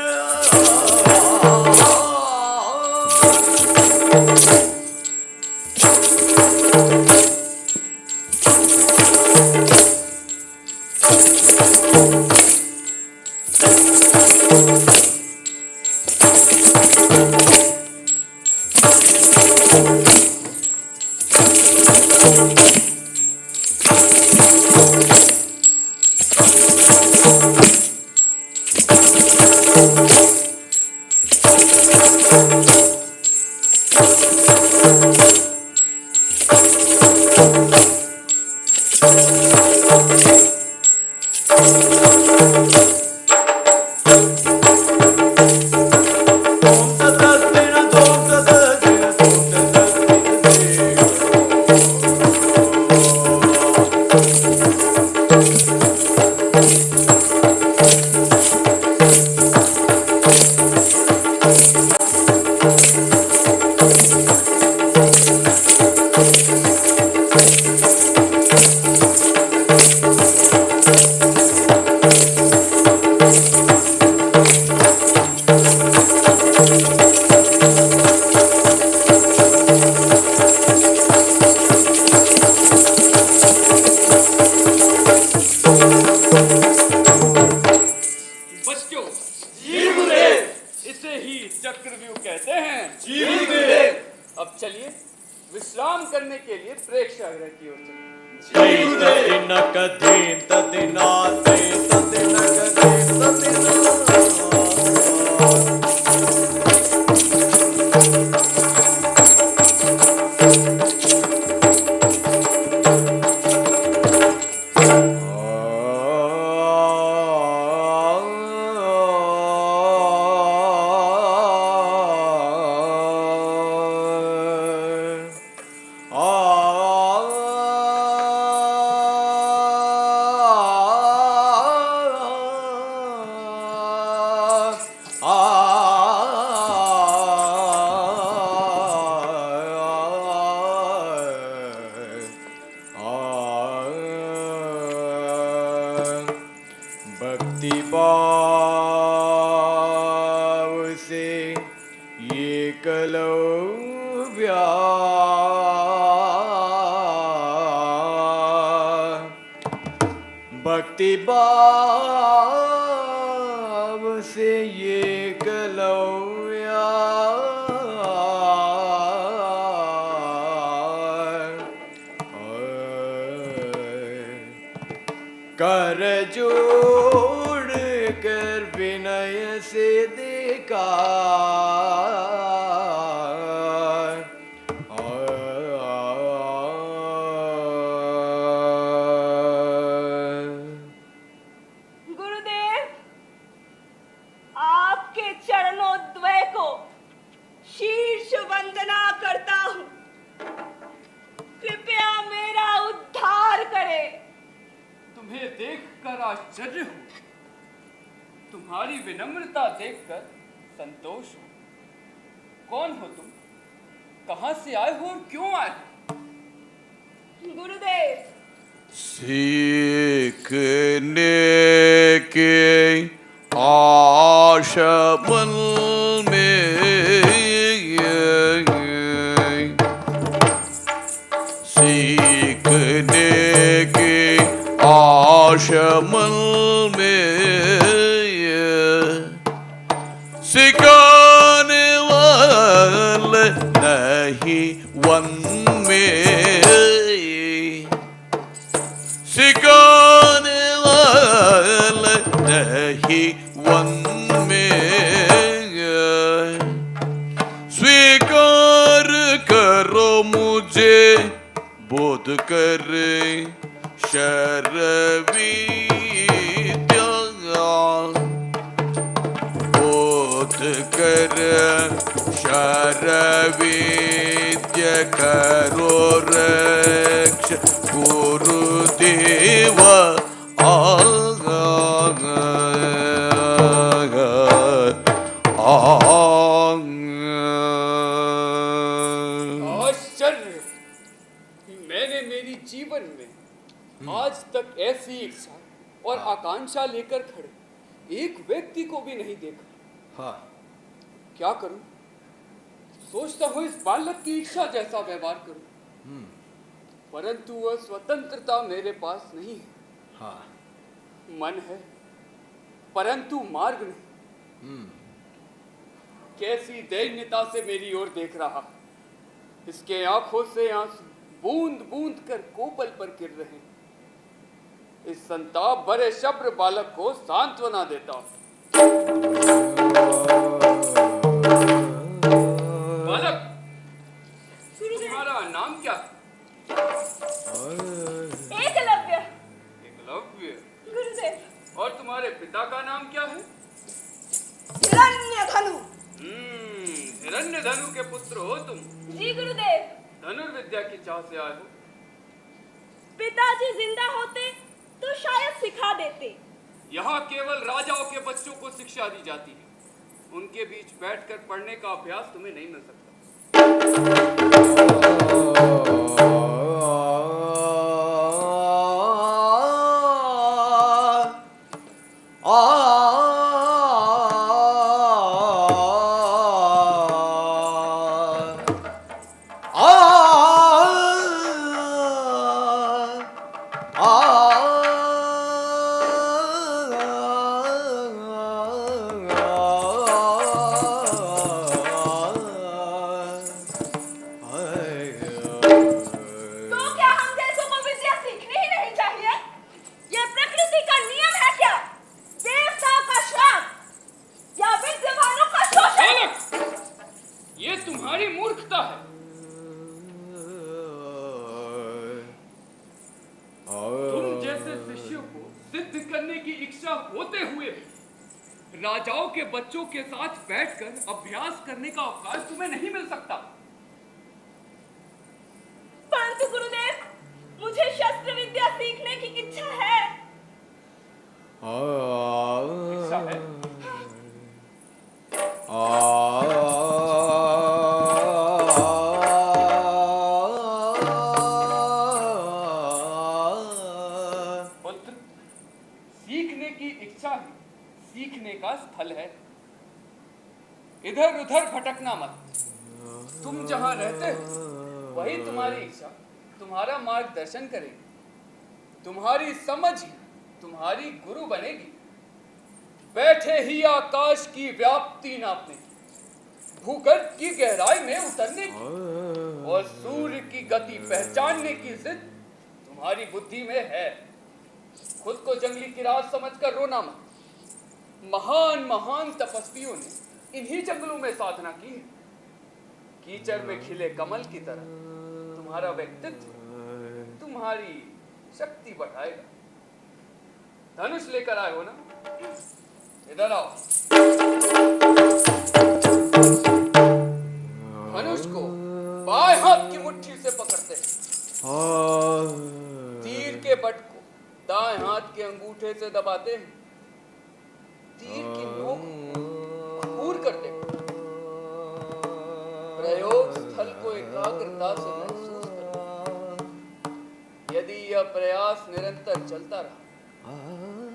बच्चों, इसे ही चक्रव्यूह कहते हैं। अब चलिए विश्राम करने के लिए प्रेक्षागृह की ओर चलें। भक्ति भाव से ये कलव्या भक्ति भाव से ये कलव्या कर जोड़ कर विनय से देखा गुरुदेव, आपके चरणोद्वय को शीर्ष वंदना करता हूँ। कृपया मेरा उद्धार करें। तुम्हें देखकर आश्चर्य हूँ, तुम्हारी विनम्रता देखकर संतोष हूँ। कौन हो तुम? कहाँ से आए हो और क्यों आए हो? गुरुदेव, सीखने के आशमल में सीखने के आशमल में सिखाने वाले नहीं वन में सिखाने वाले नहीं वन में स्वीकार करो मुझे बोध कर शरविद्या बोध कर शरविद्या करो रक्ष गुरुदेव आश्चर्य! मैंने मेरी जीवन में आज तक ऐसी इच्छा और आकांक्षा लेकर खड़े एक व्यक्ति को भी नहीं देखा। हाँ। क्या करूं? सोचता हूं इस बालक की इच्छा जैसा व्यवहार करूं, परंतु वह स्वतंत्रता मेरे पास नहीं है। हाँ। मन है परंतु मार्ग नहीं। कैसी दैन्यता से मेरी ओर देख रहा, इसके आंखों से आंसू बूंद बूंद कर कोपल पर गिर रहे हैं। इस संताप भरे शब्र बालक को सांत्वना देता हूं। बालक, तुम्हारा नाम क्या है? एकलव्य। एकलव्य। गुरुदेव। और तुम्हारे पिता का नाम क्या है? हिरण्यधनु। हिरण्यधनु के पुत्र हो तुम? जी गुरुदेव। धनुर्विद्या की चाह से आए हो? पिताजी जिंदा होते तो शायद सिखा देते। यहाँ केवल राजाओं के बच्चों को शिक्षा दी जाती है, उनके बीच बैठकर पढ़ने का अभ्यास तुम्हें नहीं मिल सकता। राजाओं के बच्चों के साथ बैठकर अभ्यास करने का अवकाश तुम्हें नहीं मिल सकता। परंतु गुरुदेव, मुझे शस्त्र विद्या सीखने की इच्छा है। इच्छा है? पुत्र, सीखने की इच्छा ही सीखने का स्थल है। इधर उधर भटकना मत। तुम जहां रहते हो वही तुम्हारी इच्छा तुम्हारा मार्गदर्शन करेगी। तुम्हारी समझ ही तुम्हारी गुरु बनेगी। बैठे ही आकाश की व्याप्ति नापने की, भूगर्भ की गहराई में उतरने की और सूर्य की गति पहचानने की जिद तुम्हारी बुद्धि में है। खुद को जंगली किरात समझकर रोना मत। महान महान तपस्वियों ने इन्हीं जंगलों में साधना की है। कीचड़ में खिले कमल की तरह तुम्हारा व्यक्तित्व तुम्हारी शक्ति बढ़ाएगा। धनुष लेकर आए हो ना? इधर आओ। धनुष को बाएं हाथ की मुट्ठी से पकड़ते हैं। तीर के बट को दाएं हाथ के अंगूठे से दबाते हैं। तीर की नोक अंगूर करते हैं। प्रयोग स्थल को एकाग्रता से महसूस करें। यदि यह प्रयास निरंतर चलता रहा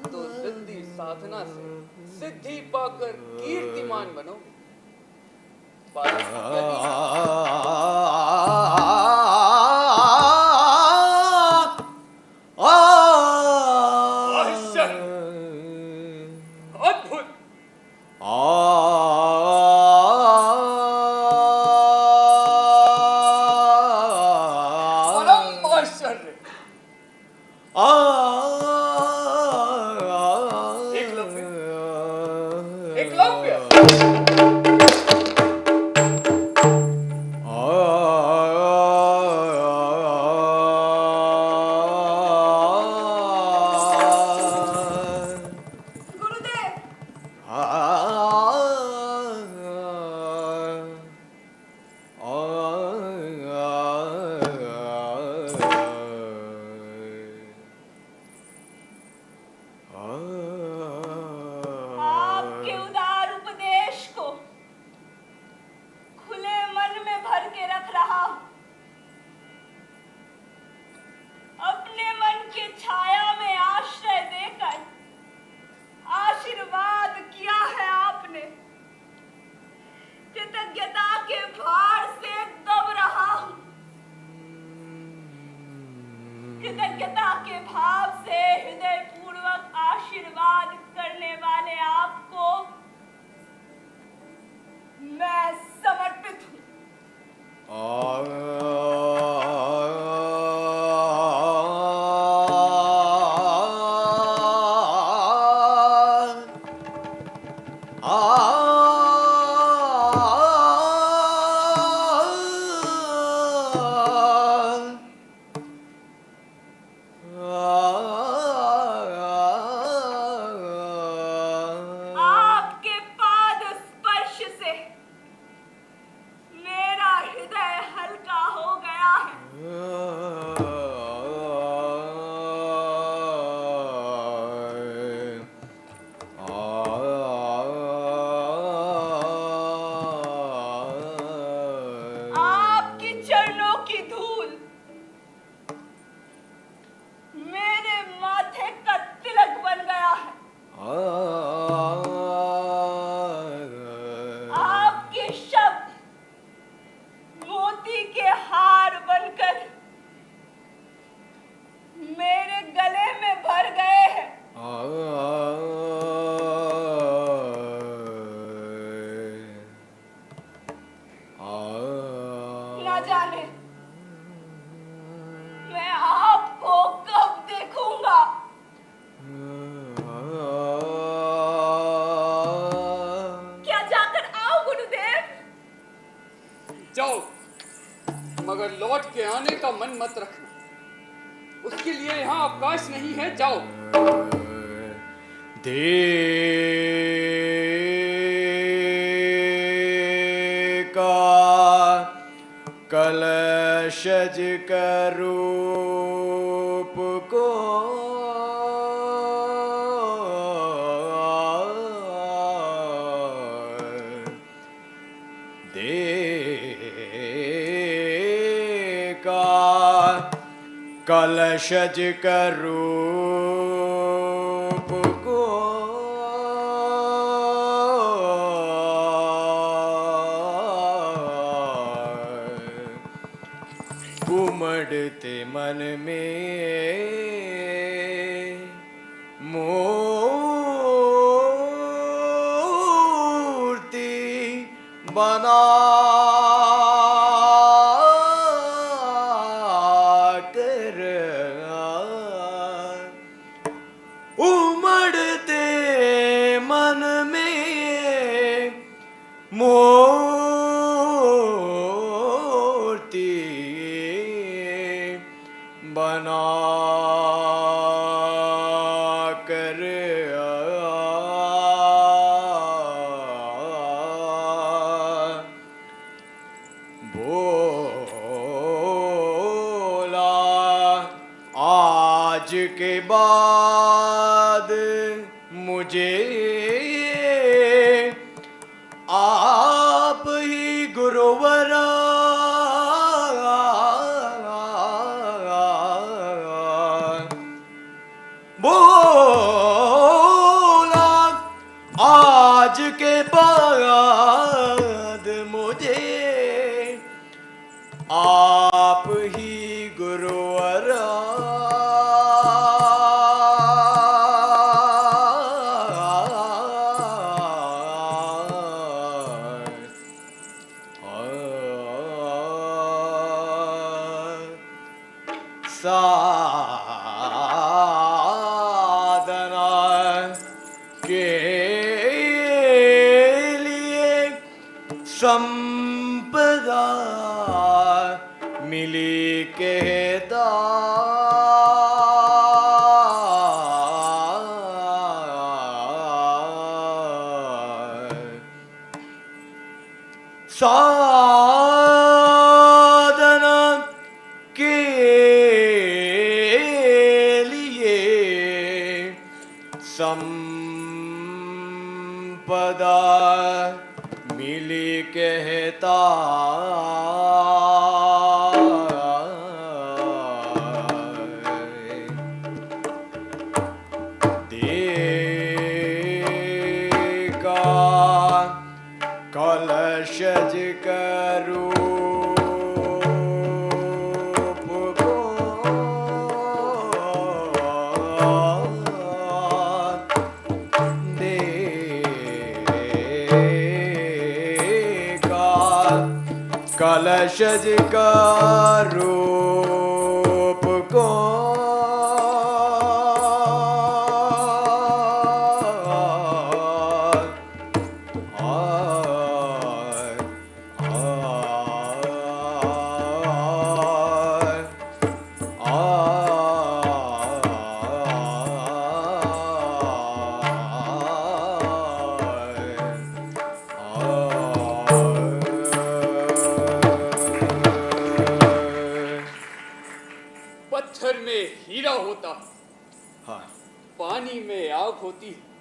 तो सिद्धि साधना से सिद्धि पाकर कीर्तिमान बनोगे। अद्भुत। परम आश्चर्य। एकलव्य। आपके उदार उपदेश को खुले मन में भर के रख रहा हूं। अपने मन की छाया में आश्रय देकर आशीर्वाद आपके पाद स्पर्श से मेरा हृदय हल्का हो गया है। आपके चरणों की धूल मेरे माथे का तिलक बन गया है। आपके शब्द मोती के हार बनकर मेरे गले में भर गए हैं। ना जाने मैं आपको कब देखूंगा। क्या जाकर आओ गुरुदेव? जाओ, मगर लौट के आने का मन मत रखना। उसके लिए यहाँ अवकाश नहीं है। जाओ। कलशज रूप को देखा, कलशज रूप को उमड़ते मन में मूर्ति बना कर उमड़ते मन में मूर्ति बना कर बोला, आज के बाद मुझे आप ही गुरुवर बोला, आज के बाद मुझे आप ही गुरुवर साधना के लिए संपदा मिली कहता, साधना के लिए संपदा मिली कहता, देखा कलशज रूप को देखा, कलशज रूप को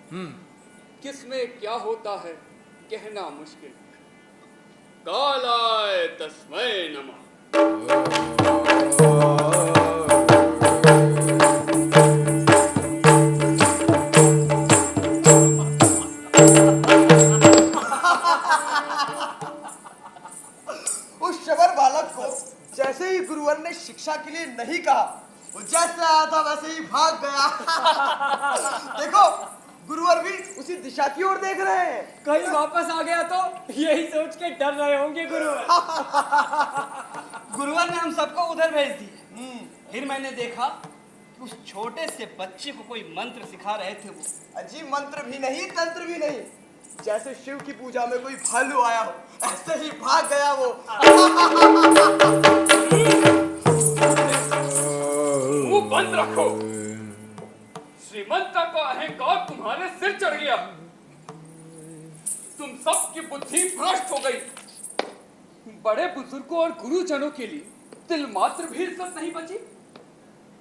किसमें क्या होता है कहना मुश्किल। कालाय तस्मै नमः। उस शबर बालक को जैसे ही गुरुवर ने शिक्षा के लिए नहीं कहा, वो जैसे आया था वैसे ही भाग गया। देखो गुरुवर भी उसी दिशा की ओर देख रहे हैं। कहीं वापस आ गया तो यही सोच के डर रहे होंगे गुरुवर। गुरुवर ने हम सबको उधर भेज दिए। फिर मैंने देखा कि उस छोटे से बच्चे को कोई मंत्र सिखा रहे थे। वो अजी मंत्र भी नहीं, तंत्र भी नहीं, जैसे शिव की पूजा में कोई भालू आया हो ऐसे ही भाग गया वो। मुंह बंद रखो। श्रीमंता का अहंकार तुम्हारे सिर चढ़ गया। तुम सबकी बुद्धि भ्रष्ट हो गई। बड़े बुजुर्गों और गुरुजनों के लिए तिल मात्र भी इज्जत नहीं बची।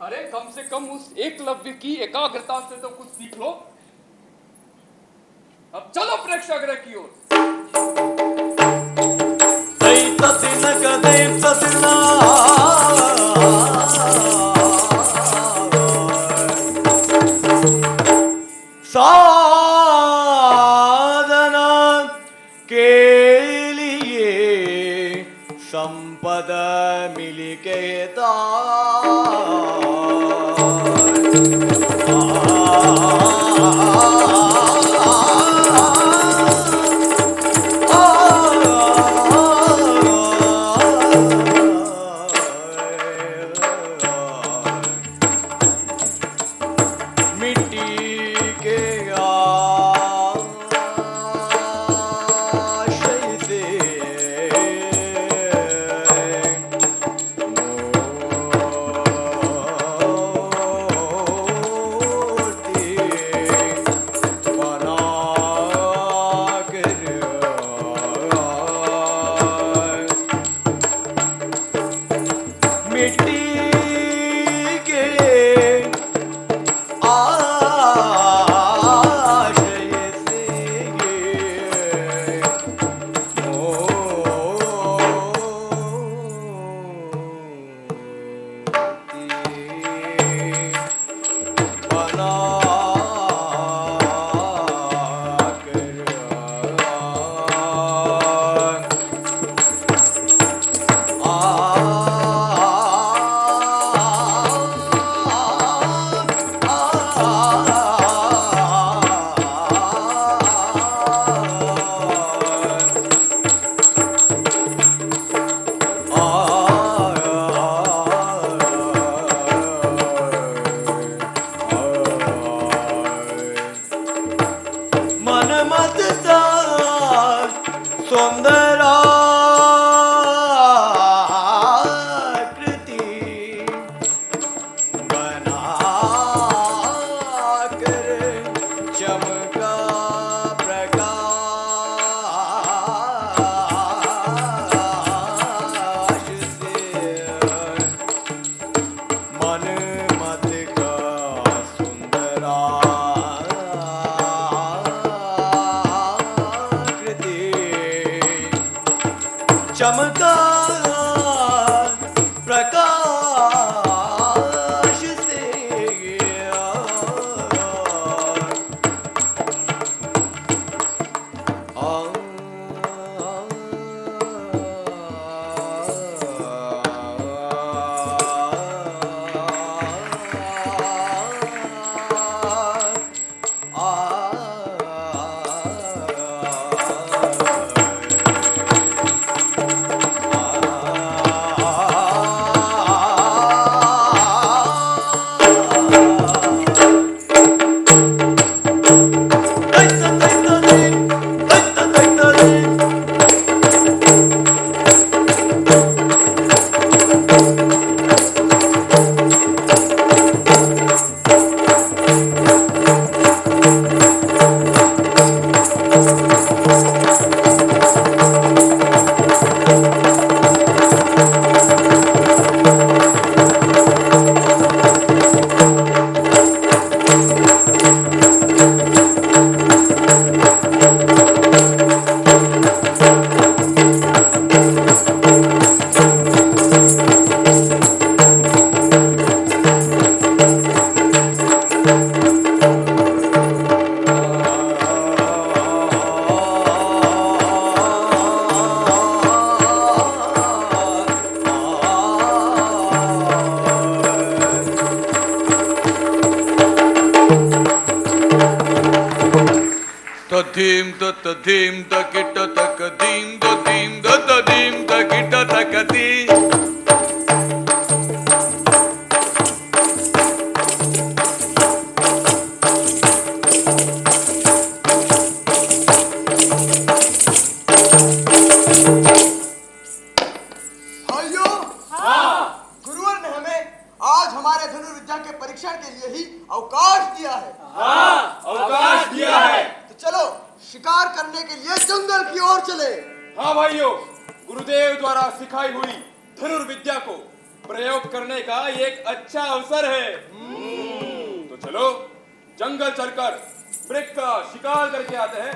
अरे कम से कम उस एकलव्य की एकाग्रता से तो कुछ सीख लो। अब चलो प्रेक्षागृह की ओर। साधना के लिए संपद मिल के चमका प्रकाश से तधीम तधीम तकिट तकदीम तधीम तधीम तकिट तकदी भाइयों, गुरुवर ने हमें आज हमारे धनुर्विद्या के परीक्षण के लिए ही अवकाश दिया है। अवकाश दिया है। तो चलो शिकार करने के लिए जंगल की ओर चले। हाँ भाइयों, गुरुदेव द्वारा सिखाई हुई धनुर्विद्या को प्रयोग करने का ये एक अच्छा अवसर है। तो चलो जंगल चलकर मृग का शिकार करके आते हैं।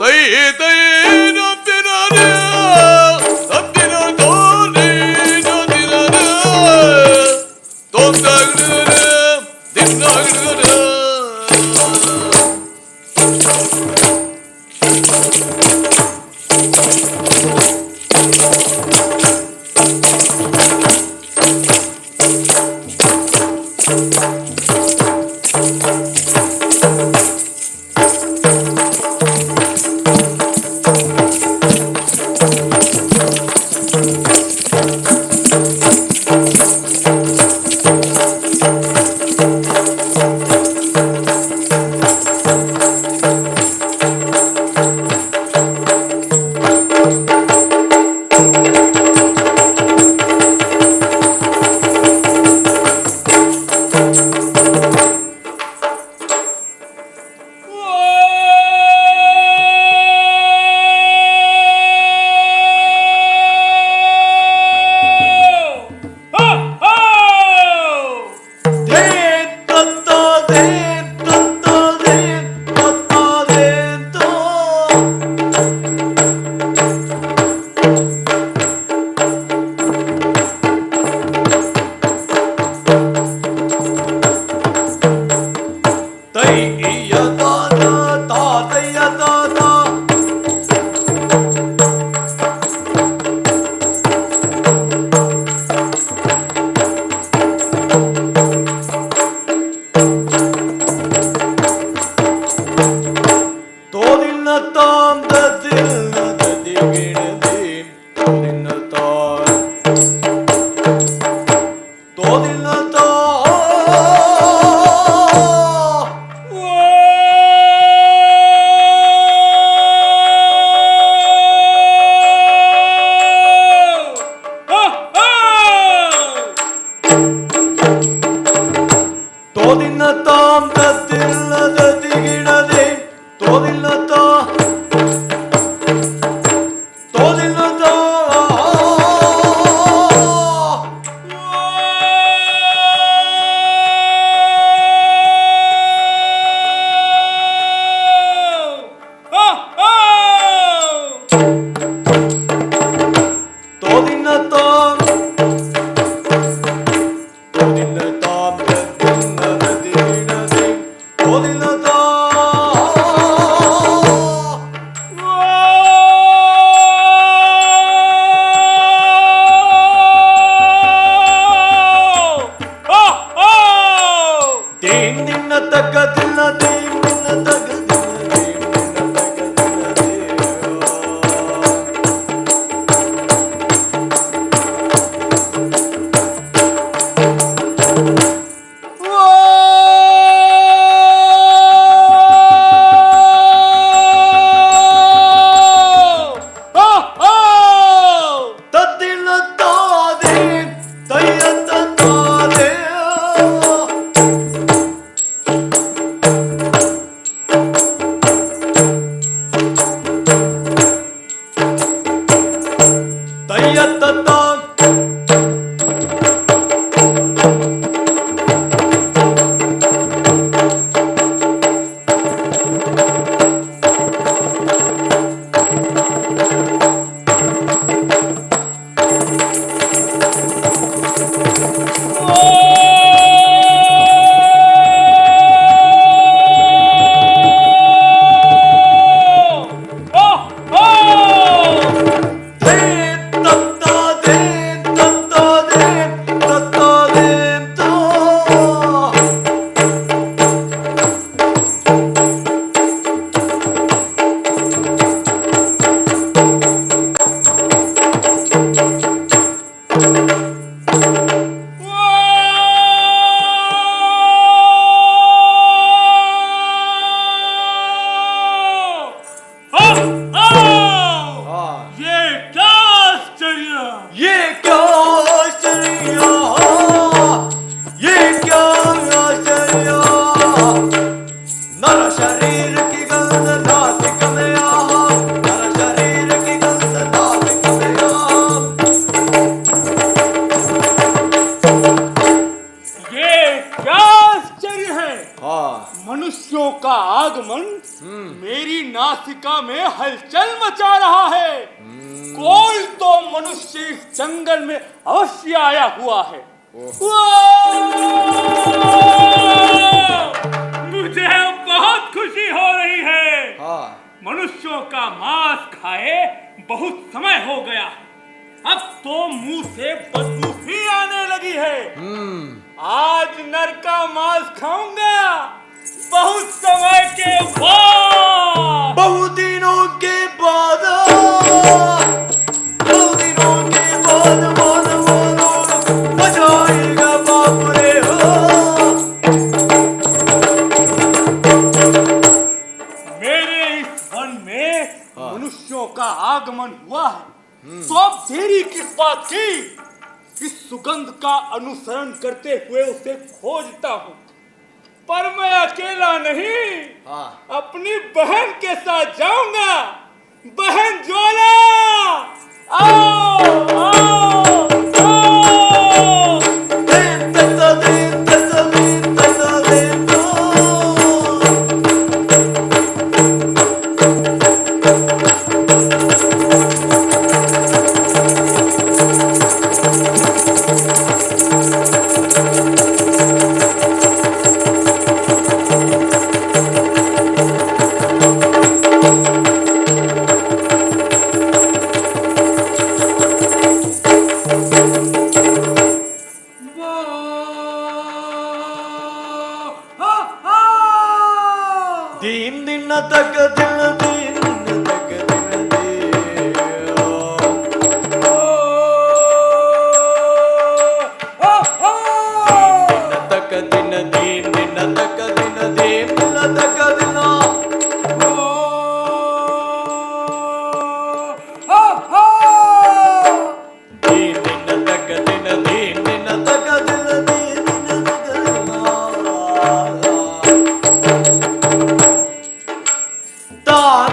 तई तई न तेरा रे अब तेरा दोने न तेरा रे तुम दगड़ रे दिन दगड़ रे शरीर की गंध नासिक में आहा, नर शरीर की गंध नासिक में आहा। ये क्या आश्चर्य है। हाँ मनुष्यों का आगमन मेरी नासिका में हलचल मचा रहा है। कोई तो मनुष्य इस जंगल में अवश्य आया हुआ है। मुझे बहुत खुशी हो रही है। हाँ मनुष्यों का मांस खाए बहुत समय हो गया, अब तो मुंह से बदबू भी आने लगी है। आज नर का मांस खाऊंगा बहुत समय के बाद। बहुत दिनों के बाद, बहुत दिनों के बाद मन मानो बजाएगा बाप रे हो। मेरे इस वन में मनुष्यों का आगमन हुआ है, तो अब देरी किस बात की। इस सुगंध का अनुसरण करते हुए उसे खोजता हूँ, पर मैं अकेला नहीं, अपनी बहन के साथ जाऊंगा। बहन ज्वाला, आओ आओ आओ। दिन तता दिन तता दिन तता दिन तो। दिन दिन तक दिल दिन तक दिन दे तक दिन दिन दिन तक दिन दिन तक दिन दिन दिन तक दिन दिन दिन तक दिल दिन तक दिन तार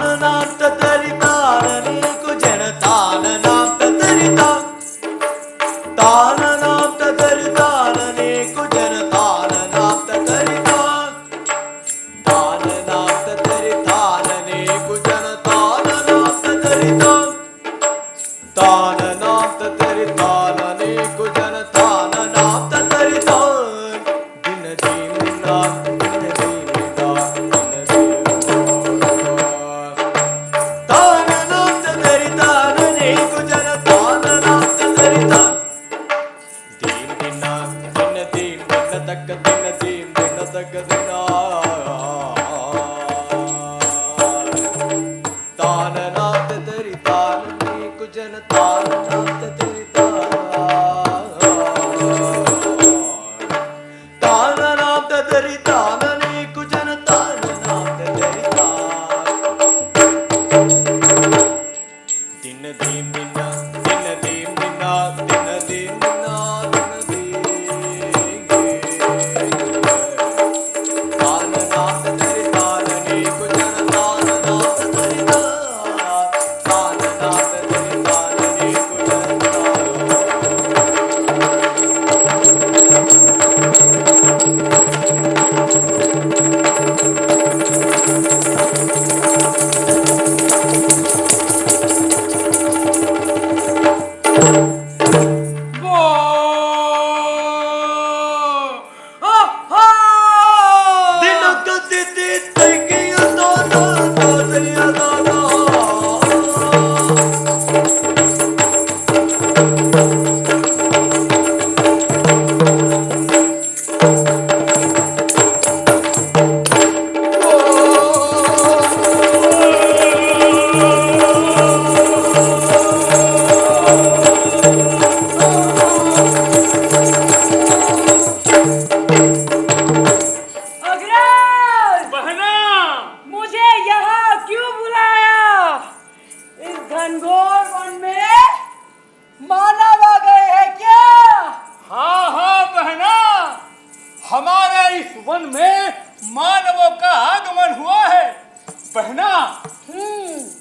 बहना,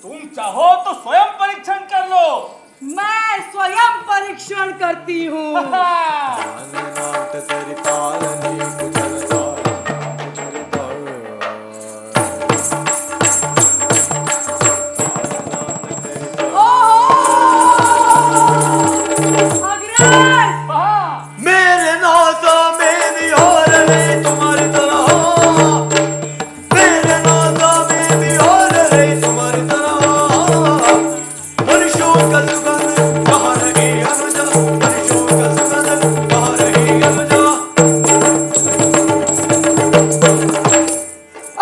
तुम चाहो तो स्वयं परीक्षण कर लो। मैं स्वयं परीक्षण करती हूँ। नाथ तेरी पालनी कुचलता मेरे नासा में भी हो रहे तुम्हारी तरह, मेरे नासा में भी हो रहे तुम्हारी तरह। मनुष्यों का सुगंध कहाँ रही अनुजा, मनुष्यों का सुगंध कहाँ रही अनुजा।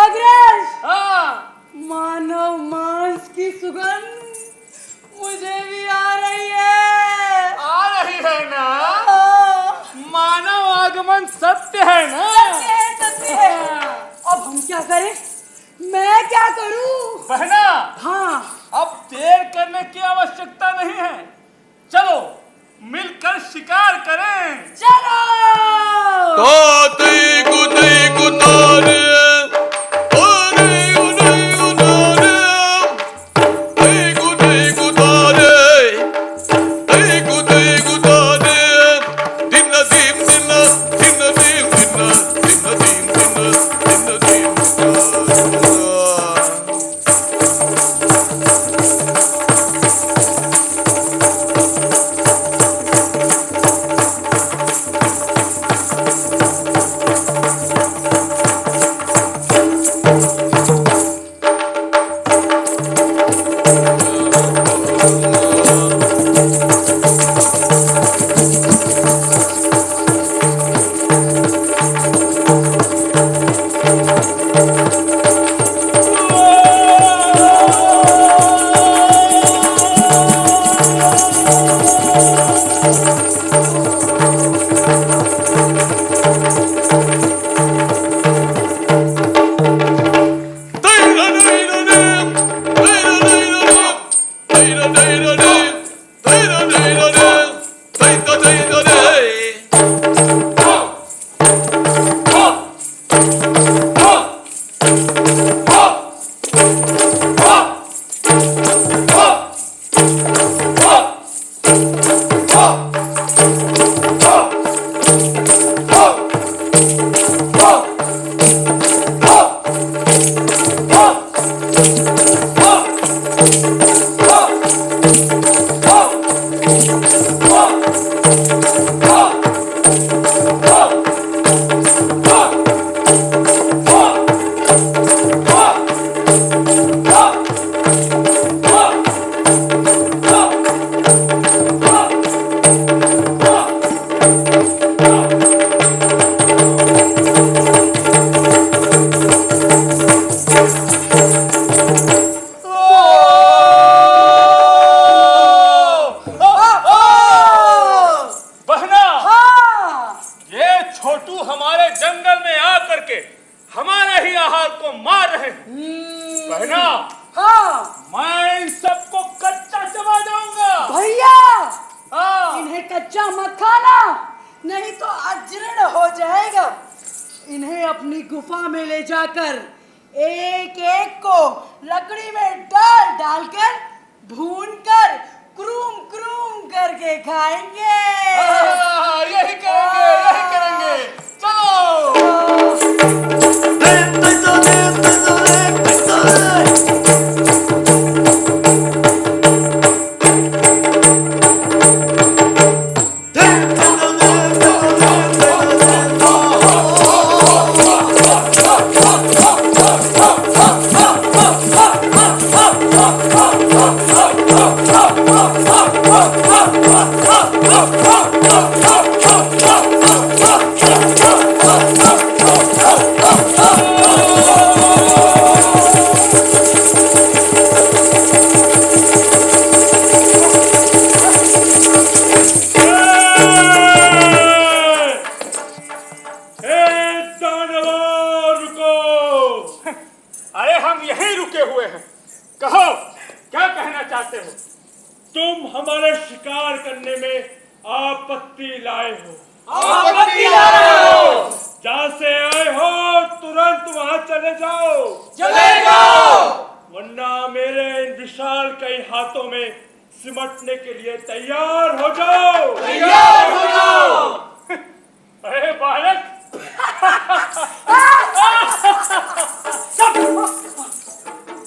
अग्रज, मानव मांस की सुगंध मुझे भी आ रही है। आ रही है ना? मानव आगमन सत्य है ना? सत्य है। अब हम क्या करें? मैं क्या करूं? बहना, हाँ, अब देर करने की आवश्यकता नहीं है। चलो मिलकर शिकार करें। चलो। ताते कुते कुतारे तारे उदय उतारे ते कुते कुतारे ते कुते कुतारे दिन दिन दिन दिन दिन दिन दिन दिन दिन दिन कच्चा मत खाना, नहीं तो अजीर्ण हो जाएगा। इन्हें अपनी गुफा में ले जाकर एक एक को लकड़ी में डाल डालकर भूनकर क्रूम क्रूम करके खाएंगे। यही करेंगे। चलो। अरे हम यहीं रुके हुए हैं, कहो क्या कहना चाहते हो? तुम हमारे शिकार करने में आपत्ति लाए हो। आपत्ति लाए हो? जहाँ से आए हो तुरंत वहाँ चले जाओ। चले जाओ। हाथों में सिमटने के लिए तैयार हो जाओ। तैयार हो जाओ। अरे बालक,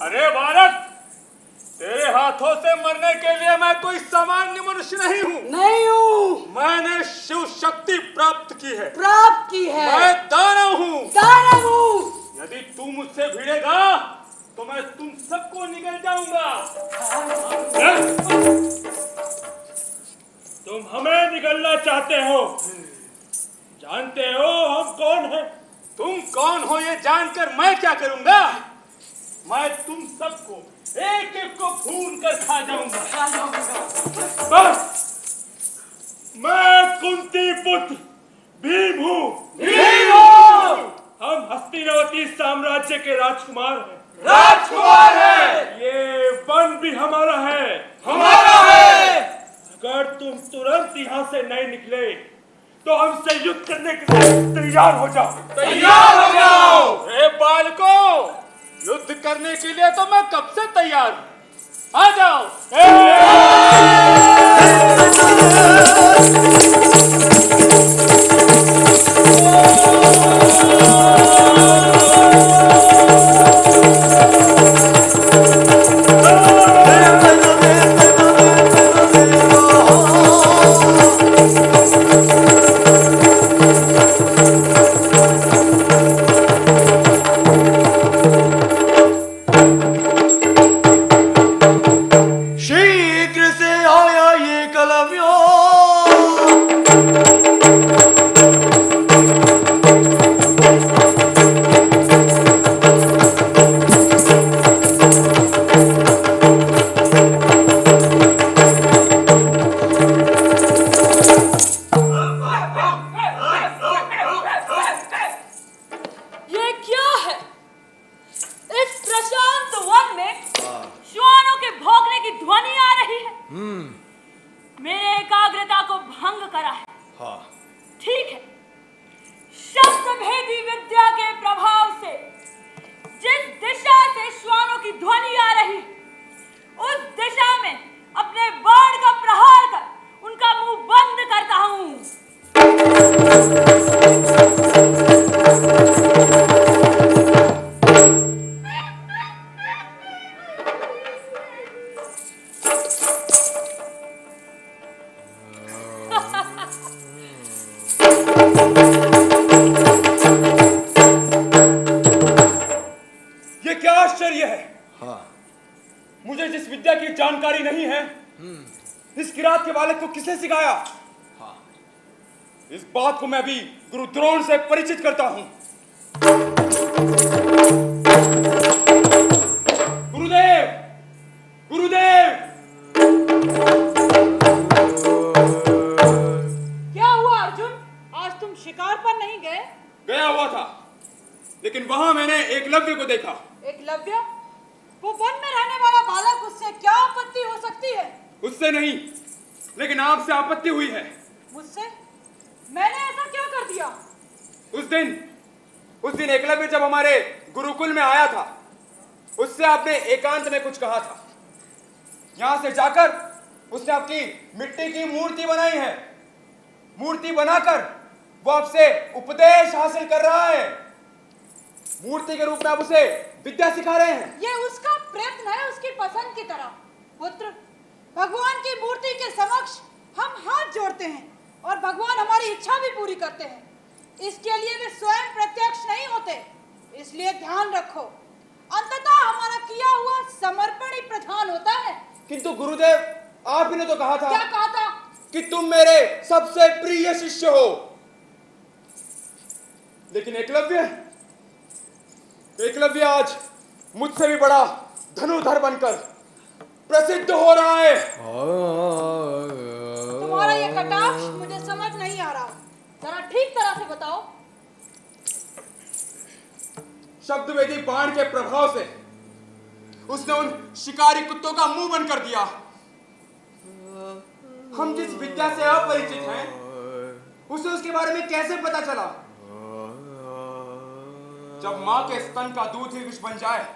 अरे बालक, तेरे हाथों से मरने के लिए मैं कोई सामान्य मनुष्य नहीं हूँ। नहीं हूँ। मैंने शिव शक्ति प्राप्त की है। प्राप्त की है। मैं दानव हूँ। दानव हूँ। यदि तू मुझसे भिड़ेगा तो मैं तुम सबको निगल जाऊंगा। तुम हमें निगलना चाहते हो? जानते हो हम कौन हैं? तुम कौन हो ये जानकर मैं क्या करूंगा? मैं तुम सबको एक एक को भून कर खा जाऊंगा। बस, मैं कुंती पुत्र भीम हूँ। भीम हो। हम हस्तिनावती साम्राज्य के राजकुमार हैं। राजकुमार है। ये वन भी हमारा है। हमारा है। अगर तुम तुरंत यहाँ से नहीं निकले तो हमसे युद्ध करने के लिए तैयार हो जाओ। तैयार हो जाओ। ए बालकों, युद्ध करने के लिए तो मैं कब से तैयार हूँ। आ जाओ। शीघ्र से आया ये कलव्यो। ये क्या है? इस प्रशांत वन में श्वानों के भौंकने की ध्वनि आ रही है। मेरे एकाग्रता को भंग करा है। ठीक है, शब्द भेदी विद्या के प्रभाव से जिस दिशा से श्वानों की ध्वनि आ रही, उस दिशा में अपने बाण का प्रहार कर उनका मुंह बंद करता हूँ। ये क्या आश्चर्य है? मुझे जिस विद्या की जानकारी नहीं है, इस किरात के बालक को किसने सिखाया? इस बात को मैं भी गुरु द्रोण से परिचित करता हूं। गुरुदेव, गुरुदेव! क्या हुआ अर्जुन? आज तुम शिकार पर नहीं गए? गया हुआ था, लेकिन वहां मैंने एकलव्य को देखा। एकलव्य? वो वन में रहने वाला बालक, उससे क्या आपत्ति हो सकती है? उससे नहीं, लेकिन आपसे आपत्ति हुई है। मुझसे? मैंने ऐसा क्या कर दिया? उस दिन एकलव्य जब हमारे गुरुकुल में आया था, उससे आपने एकांत में कुछ कहा था। यहां से जाकर उसने आपकी मिट्टी की मूर्ति बनाई है। मूर्ति बनाकर वो आपसे उपदेश हासिल कर रहा है। मूर्ति के रूप में आप उसे विद्या सिखा रहे हैं। ये उसका प्रयत्न है, उसकी पसंद की तरह। पुत्र, भगवान की मूर्ति के समक्ष हम हाथ जोड़ते हैं और भगवान हमारी इच्छा भी पूरी करते हैं। इसके लिए वे स्वयं प्रत्यक्ष नहीं होते, इसलिए ध्यान रखो। अंततः हमारा किया हुआ समर्पण ही प्रधान होता है। किंतु गुरुदेव, आप ही ने तो कहा था। क्या कहा था? कि तुम मेरे सबसे प्रिय शिष्य हो। लेकिन एकलव्य आज मुझसे भी बड़ा धनुर्धर बनकर प्रसिद्ध हो रहा है। तुम्हारा ये कटाक्ष मुझे समझ नहीं आ रहा, जरा ठीक तरह से बताओ। शब्दवेदी बाण के प्रभाव से उसने उन शिकारी कुत्तों का मुंह बंद कर दिया। हम जिस विद्या से अपरिचित हैं, उसे उसके बारे में कैसे पता चला? जब मां के स्तन का दूध ही विष बन जाए,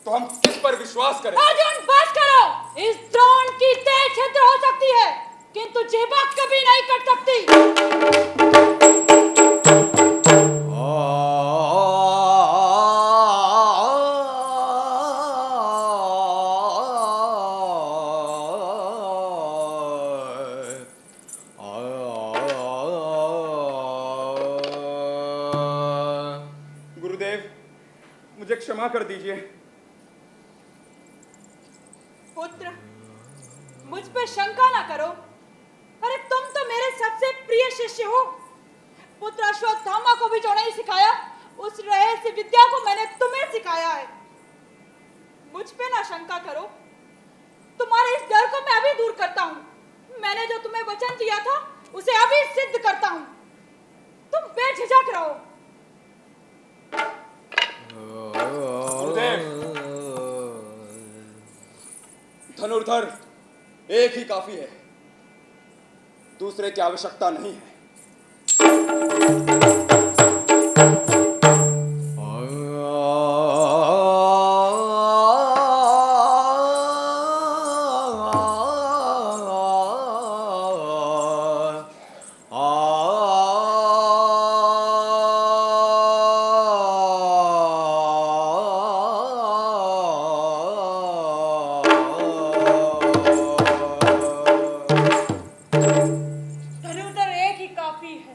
तो हम किस पर विश्वास करें? अर्जुन बस करो। इस द्रोण की तेज छिद्र हो सकती है, किंतु जिह्वा कभी नहीं कट सकती। गुरुदेव, मुझे क्षमा कर दीजिए। पुत्र, मुझ पे शंका ना करो। अरे तुम तो मेरे सबसे प्रिय शिष्य हो। पुत्र अश्वत्थामा को भी जो नहीं सिखाया, उस रहस्य विद्या को मैंने तुम्हें सिखाया है। मुझ पे ना शंका करो। तुम्हारे इस डर को मैं अभी दूर करता हूँ। मैंने जो तुम्हें वचन दिया था, उसे अभी सिद्ध करता हूँ। तुम बेझिझक रहो। गुरुदेव, धनुर्धर एक ही काफी है, दूसरे की आवश्यकता नहीं है। धनुर्धर एक ही काफी है,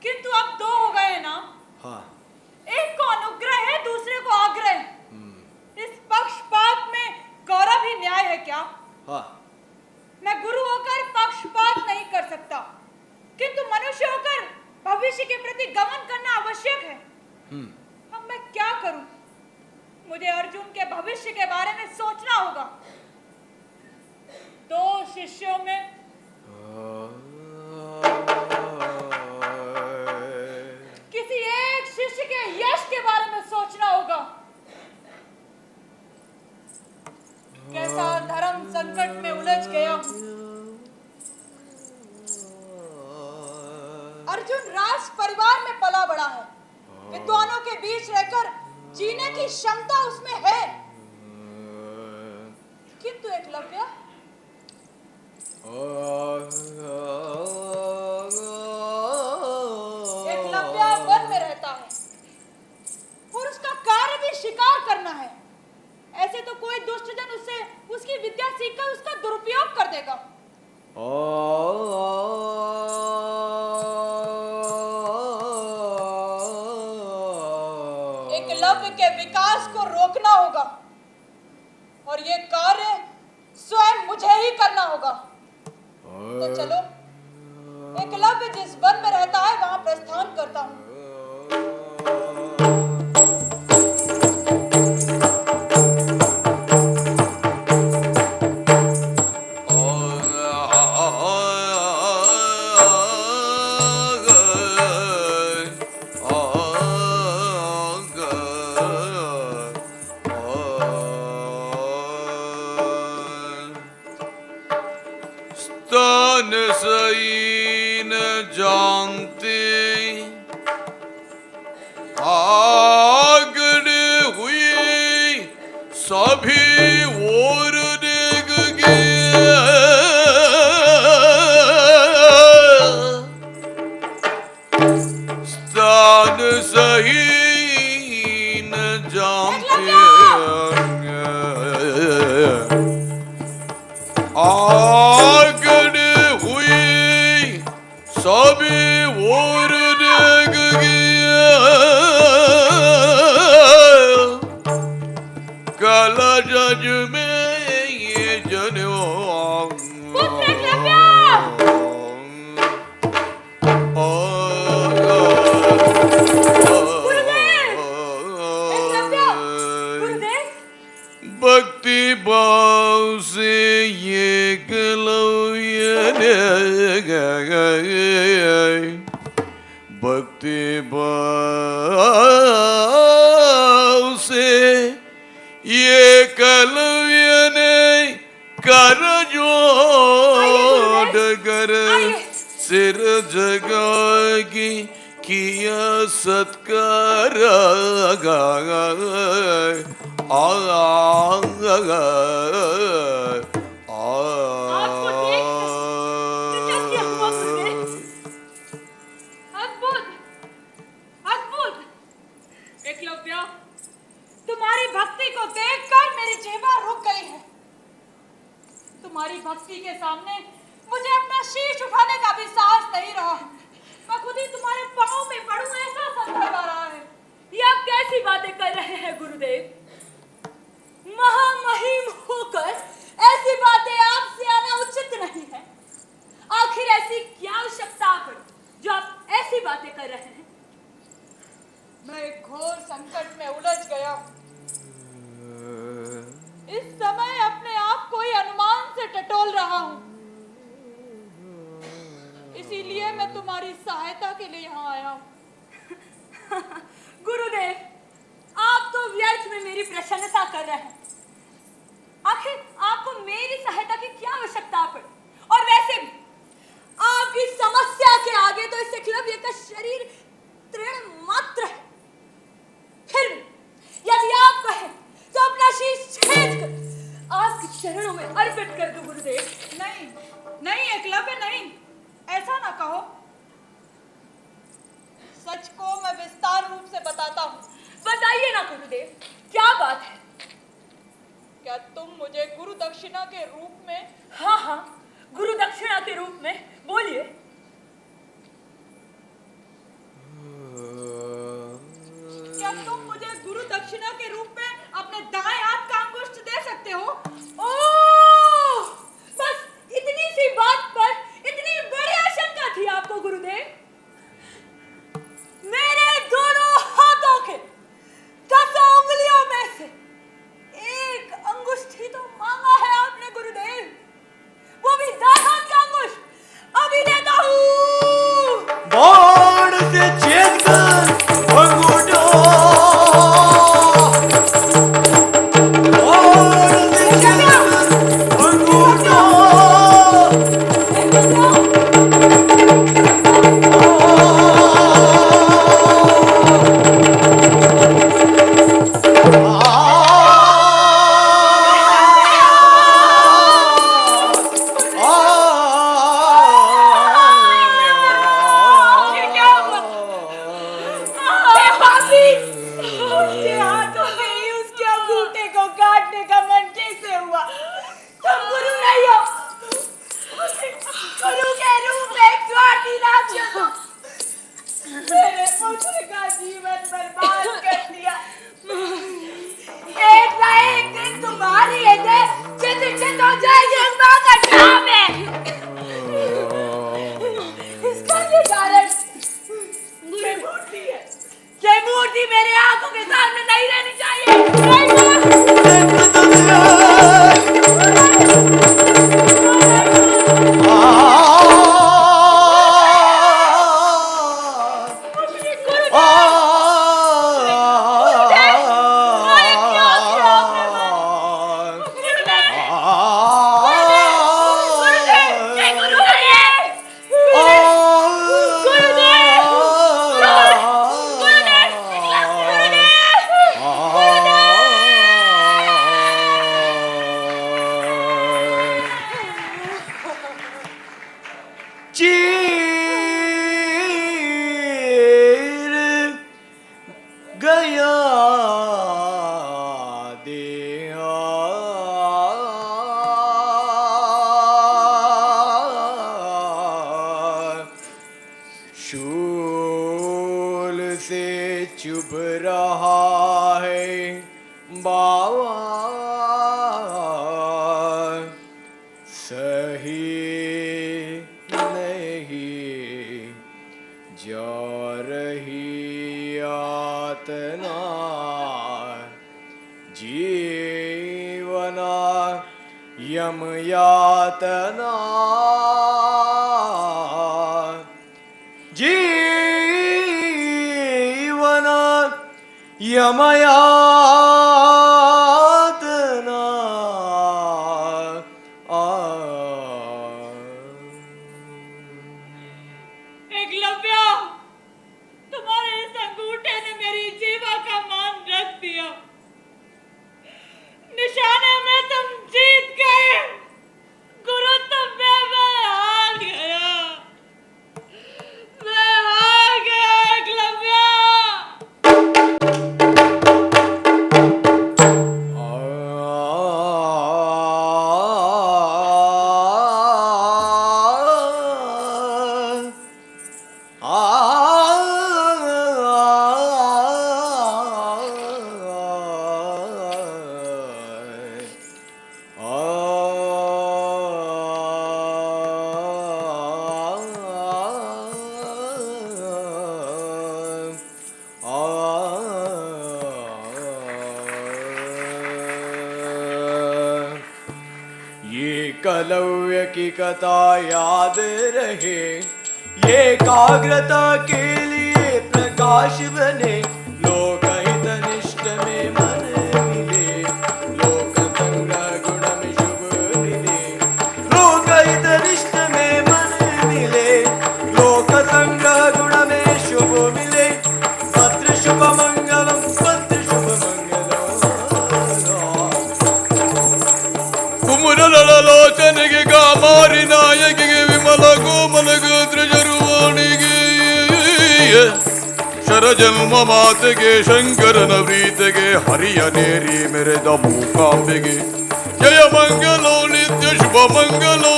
किंतु अब दो हो गए ना। हाँ। एक को अनुग्रह है, दूसरे को आग्रह। इस पक्षपात में गौरव ही न्याय है क्या? हाँ। मैं गुरु होकर पक्षपात नहीं कर सकता, किंतु मनुष्य होकर भविष्य के प्रति गमन करना आवश्यक है। अब मैं क्या करूं? मुझे अर्जुन के भविष्य के बारे में सोचना होगा। दो शिष्यों में किसी एक शिष्य के यश के बारे में सोचना होगा। कैसा धर्म संकट में उलझ गया हूं। अर्जुन राज परिवार में पला बड़ा है, विद्वानों के बीच रहकर जीने की क्षमता उसमें है, किंतु एकलव्य वन में रहता है और उसका कार्य भी शिकार करना है। ऐसे तो कोई दुष्टजन उससे उसकी विद्या सीखकर उसका दुरुपयोग कर देगा। एकलव्य के विकास को रोकना होगा और ये कार्य स्वयं मुझे ही करना होगा। तो चलो, एकलव्य जिस वन में रहता है वहां प्रस्थान करता हूँ। स्तन सही न जानते आगड़ हुई सभी और देख गया। स्तन सही न जानते आगड़ हुई सभी और देख गया। काला जज में ये जनवा भक्ति भाव से ये कलव्य भक्ति भाव से ये कलव्य ने कर जोड़ कर सिर जगागी किया सत्कार आपको देखकर क्या हुआ मुझे? अद्भुत, अद्भुत। एकलव्य, तुम्हारी भक्ति को देखकर मेरी जीवा रुक गई है। तुम्हारी भक्ति के सामने मुझे अपना शीश उठाने का भी साहस नहीं रहा। मैं खुद ही तुम्हारे पांव में पड़ूं ऐसा संकट आ रहा है। ये आप कैसी बातें कर रहे हैं गुरुदेव? महामहिम होकर ऐसी बातें आपसे आना उचित नहीं है। आखिर ऐसी क्या आवश्यकता पड़ी जो आप ऐसी बातें कर रहे हैं? मैं एक घोर संकट में उलझ गया हूं। इस समय अपने आप को ही अनुमान से टटोल रहा हूं। इसीलिए मैं तुम्हारी सहायता के लिए यहाँ आया हूं। गुरुदेव, आप तो व्यर्थ में मेरी प्रशंसा कर रहे हैं। आखिर आपको मेरी सहायता की क्या आवश्यकता पड़ी? और वैसे भी आपकी समस्या के आगे तो इस एकलव्य का शरीर तृण मात्र है। फिर यदि आप कहें तो अपना शीश छेद कर आपके चरणों में अर्पित कर दूं गुरुदेव। नहीं, नहीं एकलव्य, नहीं, ऐसा ना कहो। सच को मैं विस्तार रूप से बताता हूँ। बताइए ना गुरुदेव, क्या बात है? क्या तुम मुझे गुरु दक्षिणा के रूप में? हाँ हाँ, गुरु दक्षिणा के रूप में, बोलिए। क्या तुम मुझे गुरु दक्षिणा के रूप में अपने दाएं हाथ का अंगुष्ठ दे सकते हो? ओह, बस इतनी सी बात पर इतनी बड़ी आशंका थी आपको गुरुदेव? मेरे दोनों हाथों के 10 उंगलियों में से एक अंगुष्ठ ही तो मांगा है आपने गुरुदेव, वो भी दाएं हाथ का अंगुष्ठ। अभी देता हूँ। बाण से छेद कर अंगूठा, बाण से छेद कर अंगूठा। उसके हाथों में ही उसके अंगूठे को काटने का मन कैसे हुआ? तुम गुरु नहीं हो, गुरु के रूप में एक स्वार्थी राक्षस हो। मेरे पुत्र का जीवन बर्बाद कर दिया। एक ना एक दिन तुम्हारी चित हो जाएगी उस मां का ठाव में। इसका ये कारण ये मूर्ति है। ये मूर्ति मेरे आंखों के सामने नहीं रहनी चाहिए। शूल से चुभ रहा है बाबा, सही नहीं जा रही यातना, जीवना यम यातना, जीवन यमयातना। एकलव्य, तुम्हारे इस अंगूठे ने मेरी जीवा का मान रख दिया। एकलव्य की कथा याद रहे, एकाग्रता के लिए प्रकाश बने, लोकहित निष्ठ में मन मिले, लोक संग्रह गुण में शुभ मिले, लोकहित निष्ठ में मन मिले, लोक संग्रह गुण में शुभ मिले, पत्र शुभ मंगलम, पत्र शुभ मंगलम। ಕುಮುರಲೋಚನೆಗೆ ಕಾಮಾರಿ ನಾಯಕಿಗೆ ವಿಮಲ ಕೋಮಲ ಗೋತ್ರಜರುವಾಣಿಗೆ ಶರಜನ್ಮ ಮಾತೆಗೆ ಶಂಕರನ ಪ್ರೀತೆಗೆ ಹರಿಯ ನೇರಿ ಮೆರೆದ ಮೂಕಾಂಬೆಗೆ ಜಯ ಮಂಗಲೋ ನಿತ್ಯ ಶುಭ ಮಂಗಲೋ,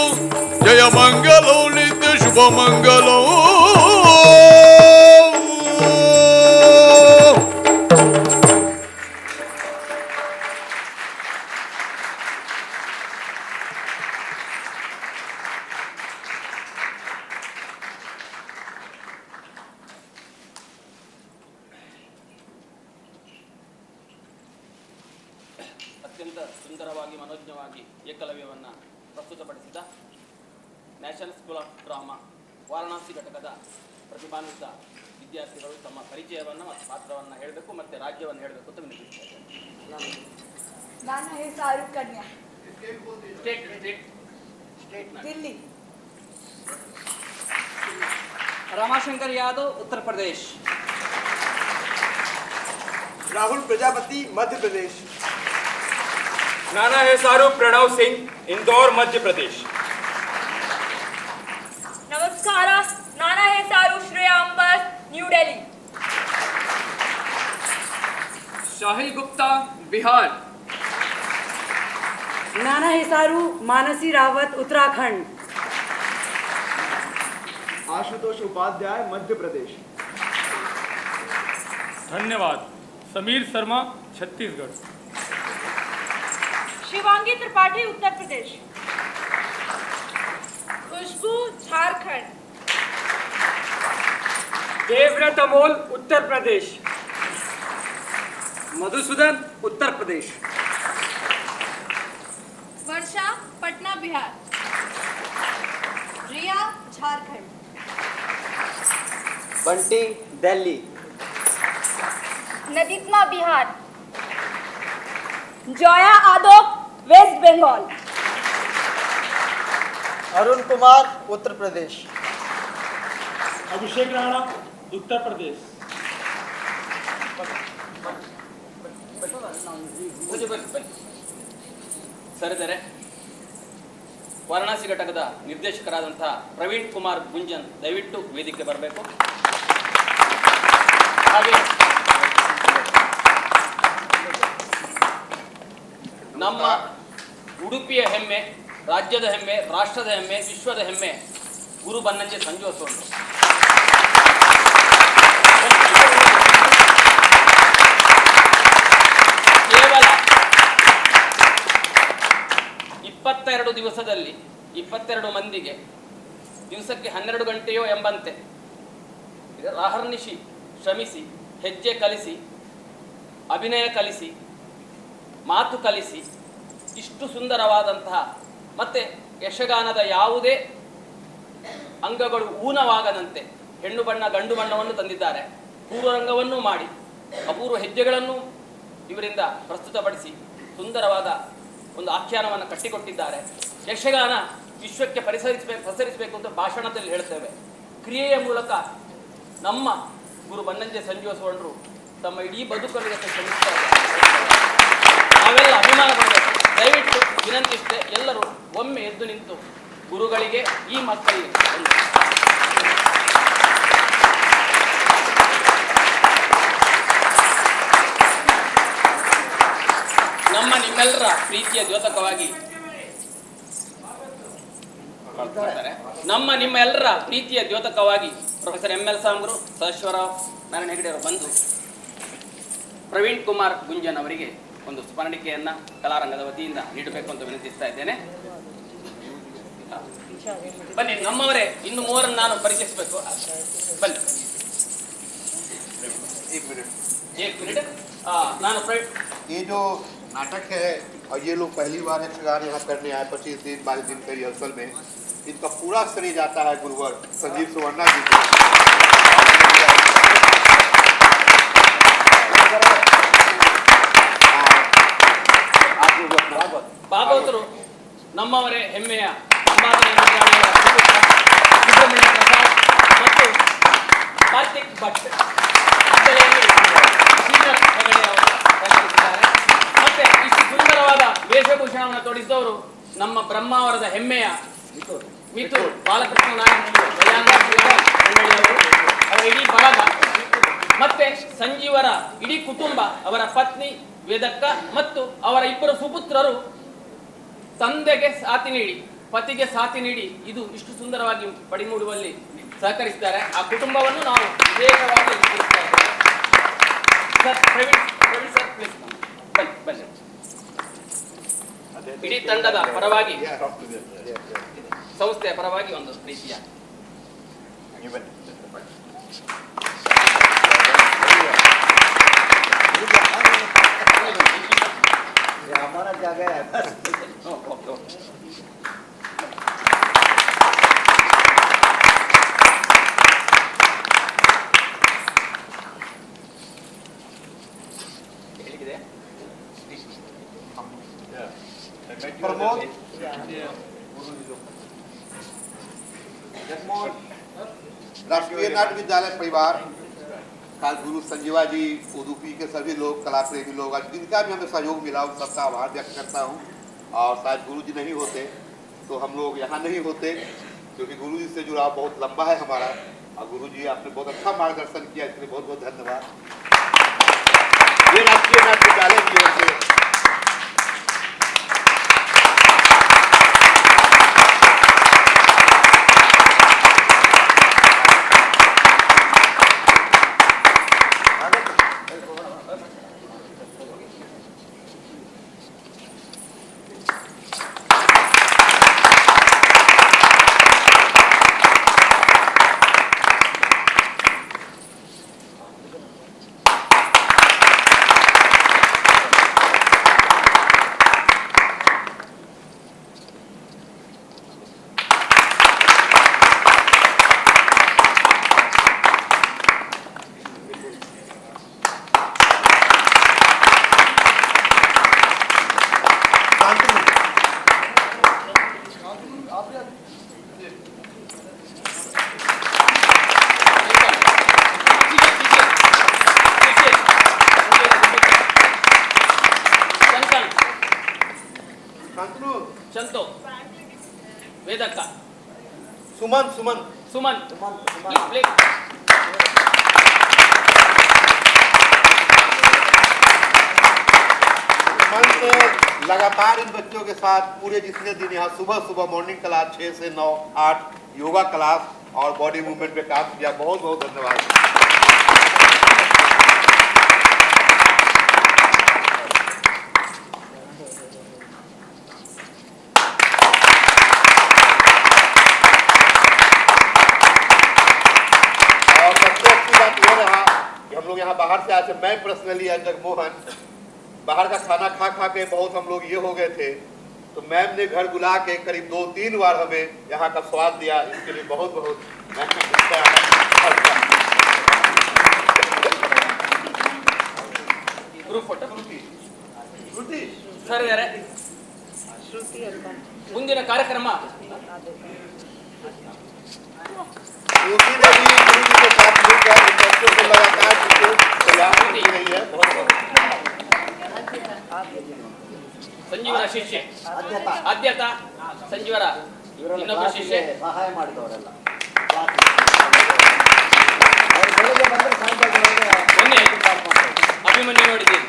ಜಯ ಮಂಗಲೋ ನಿತ್ಯ ಶುಭ ಮಂಗಲೋ. ಅತ್ಯಂತ ಸುಂದರವಾಗಿ ಮನೋಜ್ಞವಾಗಿ ಏಕಲವ್ಯವನ್ನು ಪ್ರಸ್ತುತಪಡಿಸಿದ national school of drama Varanasi ಘಟಕದ ಪ್ರತಿಭಾನ್ವಿತ ವಿದ್ಯಾರ್ಥಿಗಳು ತಮ್ಮ ಪರಿಚಯವನ್ನು ಮತ್ತು ಪಾತ್ರವನ್ನು ಹೇಳಬೇಕು ಮತ್ತು ರಾಜ್ಯವನ್ನು ಹೇಳಬೇಕು ಅಂತ ವಿನಂತಿಸ್ತಾರೆ. ನಾನು ಹೆಸರು ಕನ್ಯಾ, दिल्ली। रमाशंकर यादव उत्तर प्रदेश। राहुल प्रजापति मध्य प्रदेश। नाना है शाहरुख प्रणव सिंह इंदौर मध्य प्रदेश। नमस्कार, नाना है शाहरुख श्रेया अंबर न्यू दिल्ली। शाहिल गुप्ता बिहार। नाना हिसारू मानसी रावत उत्तराखंड। आशुतोष उपाध्याय मध्य प्रदेश। धन्यवाद। समीर शर्मा छत्तीसगढ़। शिवांगी त्रिपाठी उत्तर प्रदेश। खुशबू झारखंड। देवव्रत अमोल उत्तर प्रदेश। मधुसूदन उत्तर प्रदेश। वर्षा पटना बिहार। रिया झारखंड। बंटी दिल्ली। नदीत्मा बिहार। जया आदोक वेस्ट बंगाल। अरुण कुमार उत्तर प्रदेश। अभिषेक राणा उत्तर प्रदेश। ಸರಿದರೆ ವಾರಣಾಸಿ ಘಟಕದ ನಿರ್ದೇಶಕರಾದಂತಹ ಪ್ರವೀಣ್ ಕುಮಾರ್ ಗುಂಜನ್ ದಯವಿಟ್ಟು ವೇದಿಕೆ ಬರಬೇಕು. ಹಾಗೆ ನಮ್ಮ ಉಡುಪಿಯ ಹೆಮ್ಮೆ, ರಾಜ್ಯದ ಹೆಮ್ಮೆ, ರಾಷ್ಟ್ರದ ಹೆಮ್ಮೆ, ವಿಶ್ವದ ಹೆಮ್ಮೆ ಗುರು ಬನ್ನಂಜೆ ಸಂಜೋಸೋಂಡ್ರು. ಕೇವಲ 22 ದಿವಸದಲ್ಲಿ 22 ಮಂದಿಗೆ ದಿವಸಕ್ಕೆ 12 ಗಂಟೆಯೋ ಎಂಬಂತೆ ರಾಹರ್ನಿಶಿ ಶ್ರಮಿಸಿ, ಹೆಜ್ಜೆ ಕಲಿಸಿ, ಅಭಿನಯ ಕಲಿಸಿ, ಮಾತು ಕಲಿಸಿ, ಇಷ್ಟು ಸುಂದರವಾದಂತಹ ಮತ್ತೆ ಯಕ್ಷಗಾನದ ಯಾವುದೇ ಅಂಗಗಳು ಊನವಾಗದಂತೆ ಹೆಣ್ಣು ಬಣ್ಣ ಗಂಡು ಬಣ್ಣವನ್ನು ತಂದಿದ್ದಾರೆ. ಪೂರ್ವರಂಗವನ್ನು ಮಾಡಿ ಅಪೂರ್ವ ಹೆಜ್ಜೆಗಳನ್ನು ಇವರಿಂದ ಪ್ರಸ್ತುತಪಡಿಸಿ ಸುಂದರವಾದ ಒಂದು ಆಖ್ಯಾನವನ್ನು ಕಟ್ಟಿಕೊಟ್ಟಿದ್ದಾರೆ. ಯಕ್ಷಗಾನ ವಿಶ್ವಕ್ಕೆ ಪ್ರಸರಿಸಬೇಕು ಅಂತ ಭಾಷಣದಲ್ಲಿ ಹೇಳ್ತೇವೆ. ಕ್ರಿಯೆಯ ಮೂಲಕ ನಮ್ಮ ಗುರು ಬನ್ನಂಜೆ ಸಂಜೋಸವಣ್ಣರು ತಮ್ಮ ಇಡೀ ಬದುಕನ್ನು ಶ್ರಮಿಸ್ತಾ ಇದ್ದಾರೆ. ನಾವೆಲ್ಲ ಅಭಿಮಾನ ಪಡಬೇಕು. ದಯವಿಟ್ಟು ವಿನಂತಿಸಿದೆ, ಎಲ್ಲರೂ ಒಮ್ಮೆ ಎದ್ದು ನಿಂತು ಗುರುಗಳಿಗೆ ಈ ಮಕ್ಕಳಿಗೆ ನಿಮ್ಮೆಲ್ಲರ ಪ್ರೀತಿಯ ದ್ಯೋತಕವಾಗಿ ನಿಮ್ಮೆಲ್ಲರ ಪ್ರೀತಿಯ ದ್ಯೋತಕವಾಗಿ ಪ್ರೊಫೆಸರ್ ಎಂ.ಎಲ್. ಸಾಂಗ್ರು, ಸದಾಶಿವರಾವ್, ನಾರಾಯಣ ಹೆಗಡೆ ಅವರು ಬಂದು ಪ್ರವೀಣ್ ಕುಮಾರ್ ಗುಂಜನ್ ಅವರಿಗೆ ಒಂದು ಸ್ಮರಣಿಕೆಯನ್ನ ಕಲಾರಂಗದ ವತಿಯಿಂದ ನೀಡಬೇಕು ಅಂತ ವಿನಂತಿಸ್ತಾ ಇದ್ದೇನೆ. ಬನ್ನಿ, ನಮ್ಮವರೇ ಇನ್ನು ಮೂವರನ್ನು ನಾನು ಪರಿಚಯಿಸಬೇಕು. ಬನ್ನಿ. ನಾನು ये जो नाटक है और ये लोग पहली बार यक्षगान यहाँ करने आए 25 दिन 22 दिन के रिहर्सल में। इनका पूरा श्रेय जाता है गुरुवर संजीव सुवर्णा जी को। ಭಾಗವತರು ನಮ್ಮವರೇ ಹೆಮ್ಮೆಯ ಅಂಬಾದಾರಿಯವರ ಸುಬ್ರಹ್ಮಣ್ಯ ಪ್ರಸಾದ್ ಮತ್ತು ಕಾರ್ತಿಕ್ ಭಟ್ ಹಿನ್ನೆಲೆಯಲ್ಲಿ ಶ್ರೀಧರ್ ಹೆಗಡೆ ಅವರು ರಚಿಸಿದ್ದಾರೆ. ಮತ್ತೆ ಇಷ್ಟು ಸುಂದರವಾದ ವೇಷಭೂಷಣವನ್ನು ತೊಡಿಸಿದವರು ನಮ್ಮ ಬ್ರಹ್ಮಾವರದ ಹೆಮ್ಮೆಯ ಮಿಥುನ್ ಬಾಲಕೃಷ್ಣ ನಾಯಕ್ ಅವರ ಇಡೀ ಬಳಗ ಮತ್ತೆ ಸಂಜೀವರ ಇಡೀ ಕುಟುಂಬ, ಅವರ ಪತ್ನಿ ವೇದಕ್ಕ ಮತ್ತು ಅವರ ಇಬ್ಬರು ಸುಪುತ್ರರು ತಂದೆಗೆ ಸಾಥಿ ನೀಡಿ ಪತಿಗೆ ಸಾಥಿ ನೀಡಿ ಇದು ಇಷ್ಟು ಸುಂದರವಾಗಿ ಪಡಿಮೂಡುವಲ್ಲಿ ಸಹಕರಿಸಿದ್ದಾರೆ. ಆ ಕುಟುಂಬವನ್ನು ನಾವು ವಿಶೇಷವಾಗಿ ಸರ್ ಪ್ರವೀಣ್ ಸರ್ ಪ್ಲೀಸ್ ಬನ್ನಿ. ಇಡೀ ತಂಡದ ಪರವಾಗಿ ಸಂಸ್ಥೆಯ ಪರವಾಗಿ ಒಂದು ಪ್ರೀತಿಯ हमारा जगह है। प्रमोद राष्ट्रीय नाट्य विद्यालय परिवार काल गुरु संजीवा जी, उदुपी के सभी लोग, कला प्रेमी लोग, आज जिनका भी हमें सहयोग मिला उन सबका आभार व्यक्त करता हूँ। और शायद गुरु जी नहीं होते तो हम लोग यहाँ नहीं होते, क्योंकि गुरु जी से जुड़ाव बहुत लंबा है हमारा। और गुरु जी आपने बहुत अच्छा मार्गदर्शन किया, इसके लिए बहुत बहुत धन्यवाद। ये राष्ट्रीय नाट्य विद्यालय की ओर से संतो वेदक्का सुमन सुमन सुमन से लगातार इन बच्चों के साथ पूरे जितने दिन यहाँ सुबह सुबह मॉर्निंग क्लास 6 से 9 8 योगा क्लास और बॉडी मूवमेंट पे काम किया। बहुत बहुत धन्यवाद। यहाँ बाहर से आए थे, मैं पर्सनली आज जगमोहन बाहर का खाना खा खा के बहुत हम लोग ये हो गए थे, तो मैम ने घर बुला के करीब 2-3 बार हमें यहाँ का स्वाद दिया। इसके लिए बहुत बहुत ಸರ್ ಮುಂದಿನ ಕಾರ್ಯಕ್ರಮ यूपी ने भी गुरु जी के साथ मिलकर इन बच्चों को लगातार तैयार कर रही है। ಸಂಜೀವನ ಶಿಷ್ಯ ಆದ್ಯತಾ ಸಂಜೀವರ ಇನ್ನೊಬ್ಬ ಶಿಷ್ಯ ಸಹಾಯ ಮಾಡಿದವರೆಲ್ಲ ಮೊನ್ನೆ ಅಭಿಮನ್ಯು ನೋಡಿದ್ದೀನಿ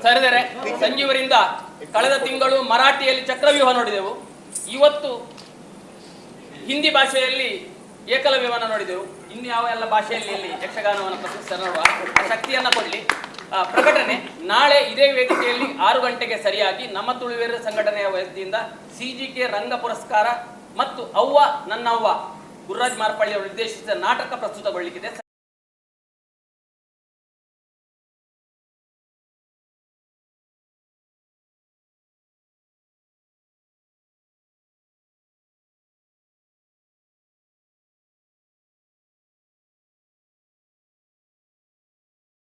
ಸರಿದರೆ ಸಂಜೀವರಿಂದ ಕಳೆದ ತಿಂಗಳು ಮರಾಠಿಯಲ್ಲಿ ಚಕ್ರವ್ಯೂಹ ನೋಡಿದೆವು, ಇವತ್ತು ಹಿಂದಿ ಭಾಷೆಯಲ್ಲಿ ಏಕಲವ್ಯವನ್ನು ನೋಡಿದೆವು, ಇನ್ನು ಯಾವ ಎಲ್ಲ ಭಾಷೆಯಲ್ಲಿ ಇಲ್ಲಿ ಯಕ್ಷಗಾನವನ್ನು ಪ್ರಶಸ್ತಿ ನೋಡುವ ಶಕ್ತಿಯನ್ನು ಕೊಡಲಿ. ಪ್ರಕಟಣೆ ನಾಳೆ ಇದೇ ವೇದಿಕೆಯಲ್ಲಿ 6 ಗಂಟೆಗೆ ಸರಿಯಾಗಿ ನಮ್ಮ ತುಳುವೇರ ಸಂಘಟನೆಯ ವತಿಯಿಂದ CGK ರಂಗ ಪುರಸ್ಕಾರ ಮತ್ತು ಅವ್ವ ನನ್ನವ್ವ ಗುರುರಾಜ್ ಮಾರ್ಪಳ್ಳಿ ಅವರು ನಿರ್ದೇಶಿಸಿದ ನಾಟಕ ಪ್ರಸ್ತುತಗೊಳ್ಳಲಿಕ್ಕಿದೆ.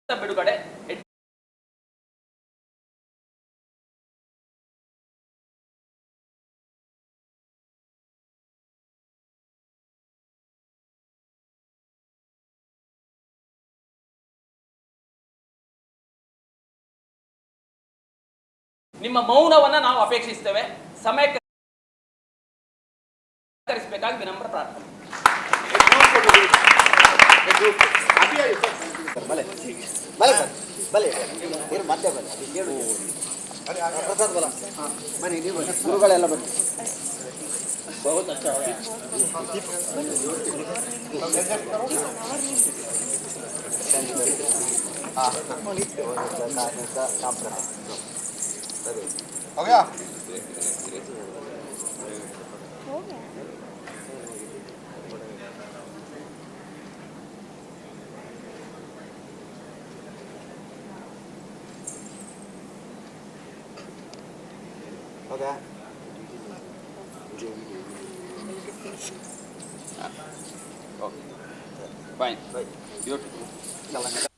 ಬಿಡುಗಡೆ ನಿಮ್ಮ ಮೌನವನ್ನ ನಾವು ಅಪೇಕ್ಷಿಸ್ತೇವೆ. ಸಮಯಕ್ಕೆ ಕರೆಸಬೇಕಾಗಿ ವಿನಮ್ರ ಪ್ರಾರ್ಥನೆ. ಗುರುಗಳೆಲ್ಲ ಬನ್ನಿ. हो गया हो गया Fine. Beautiful.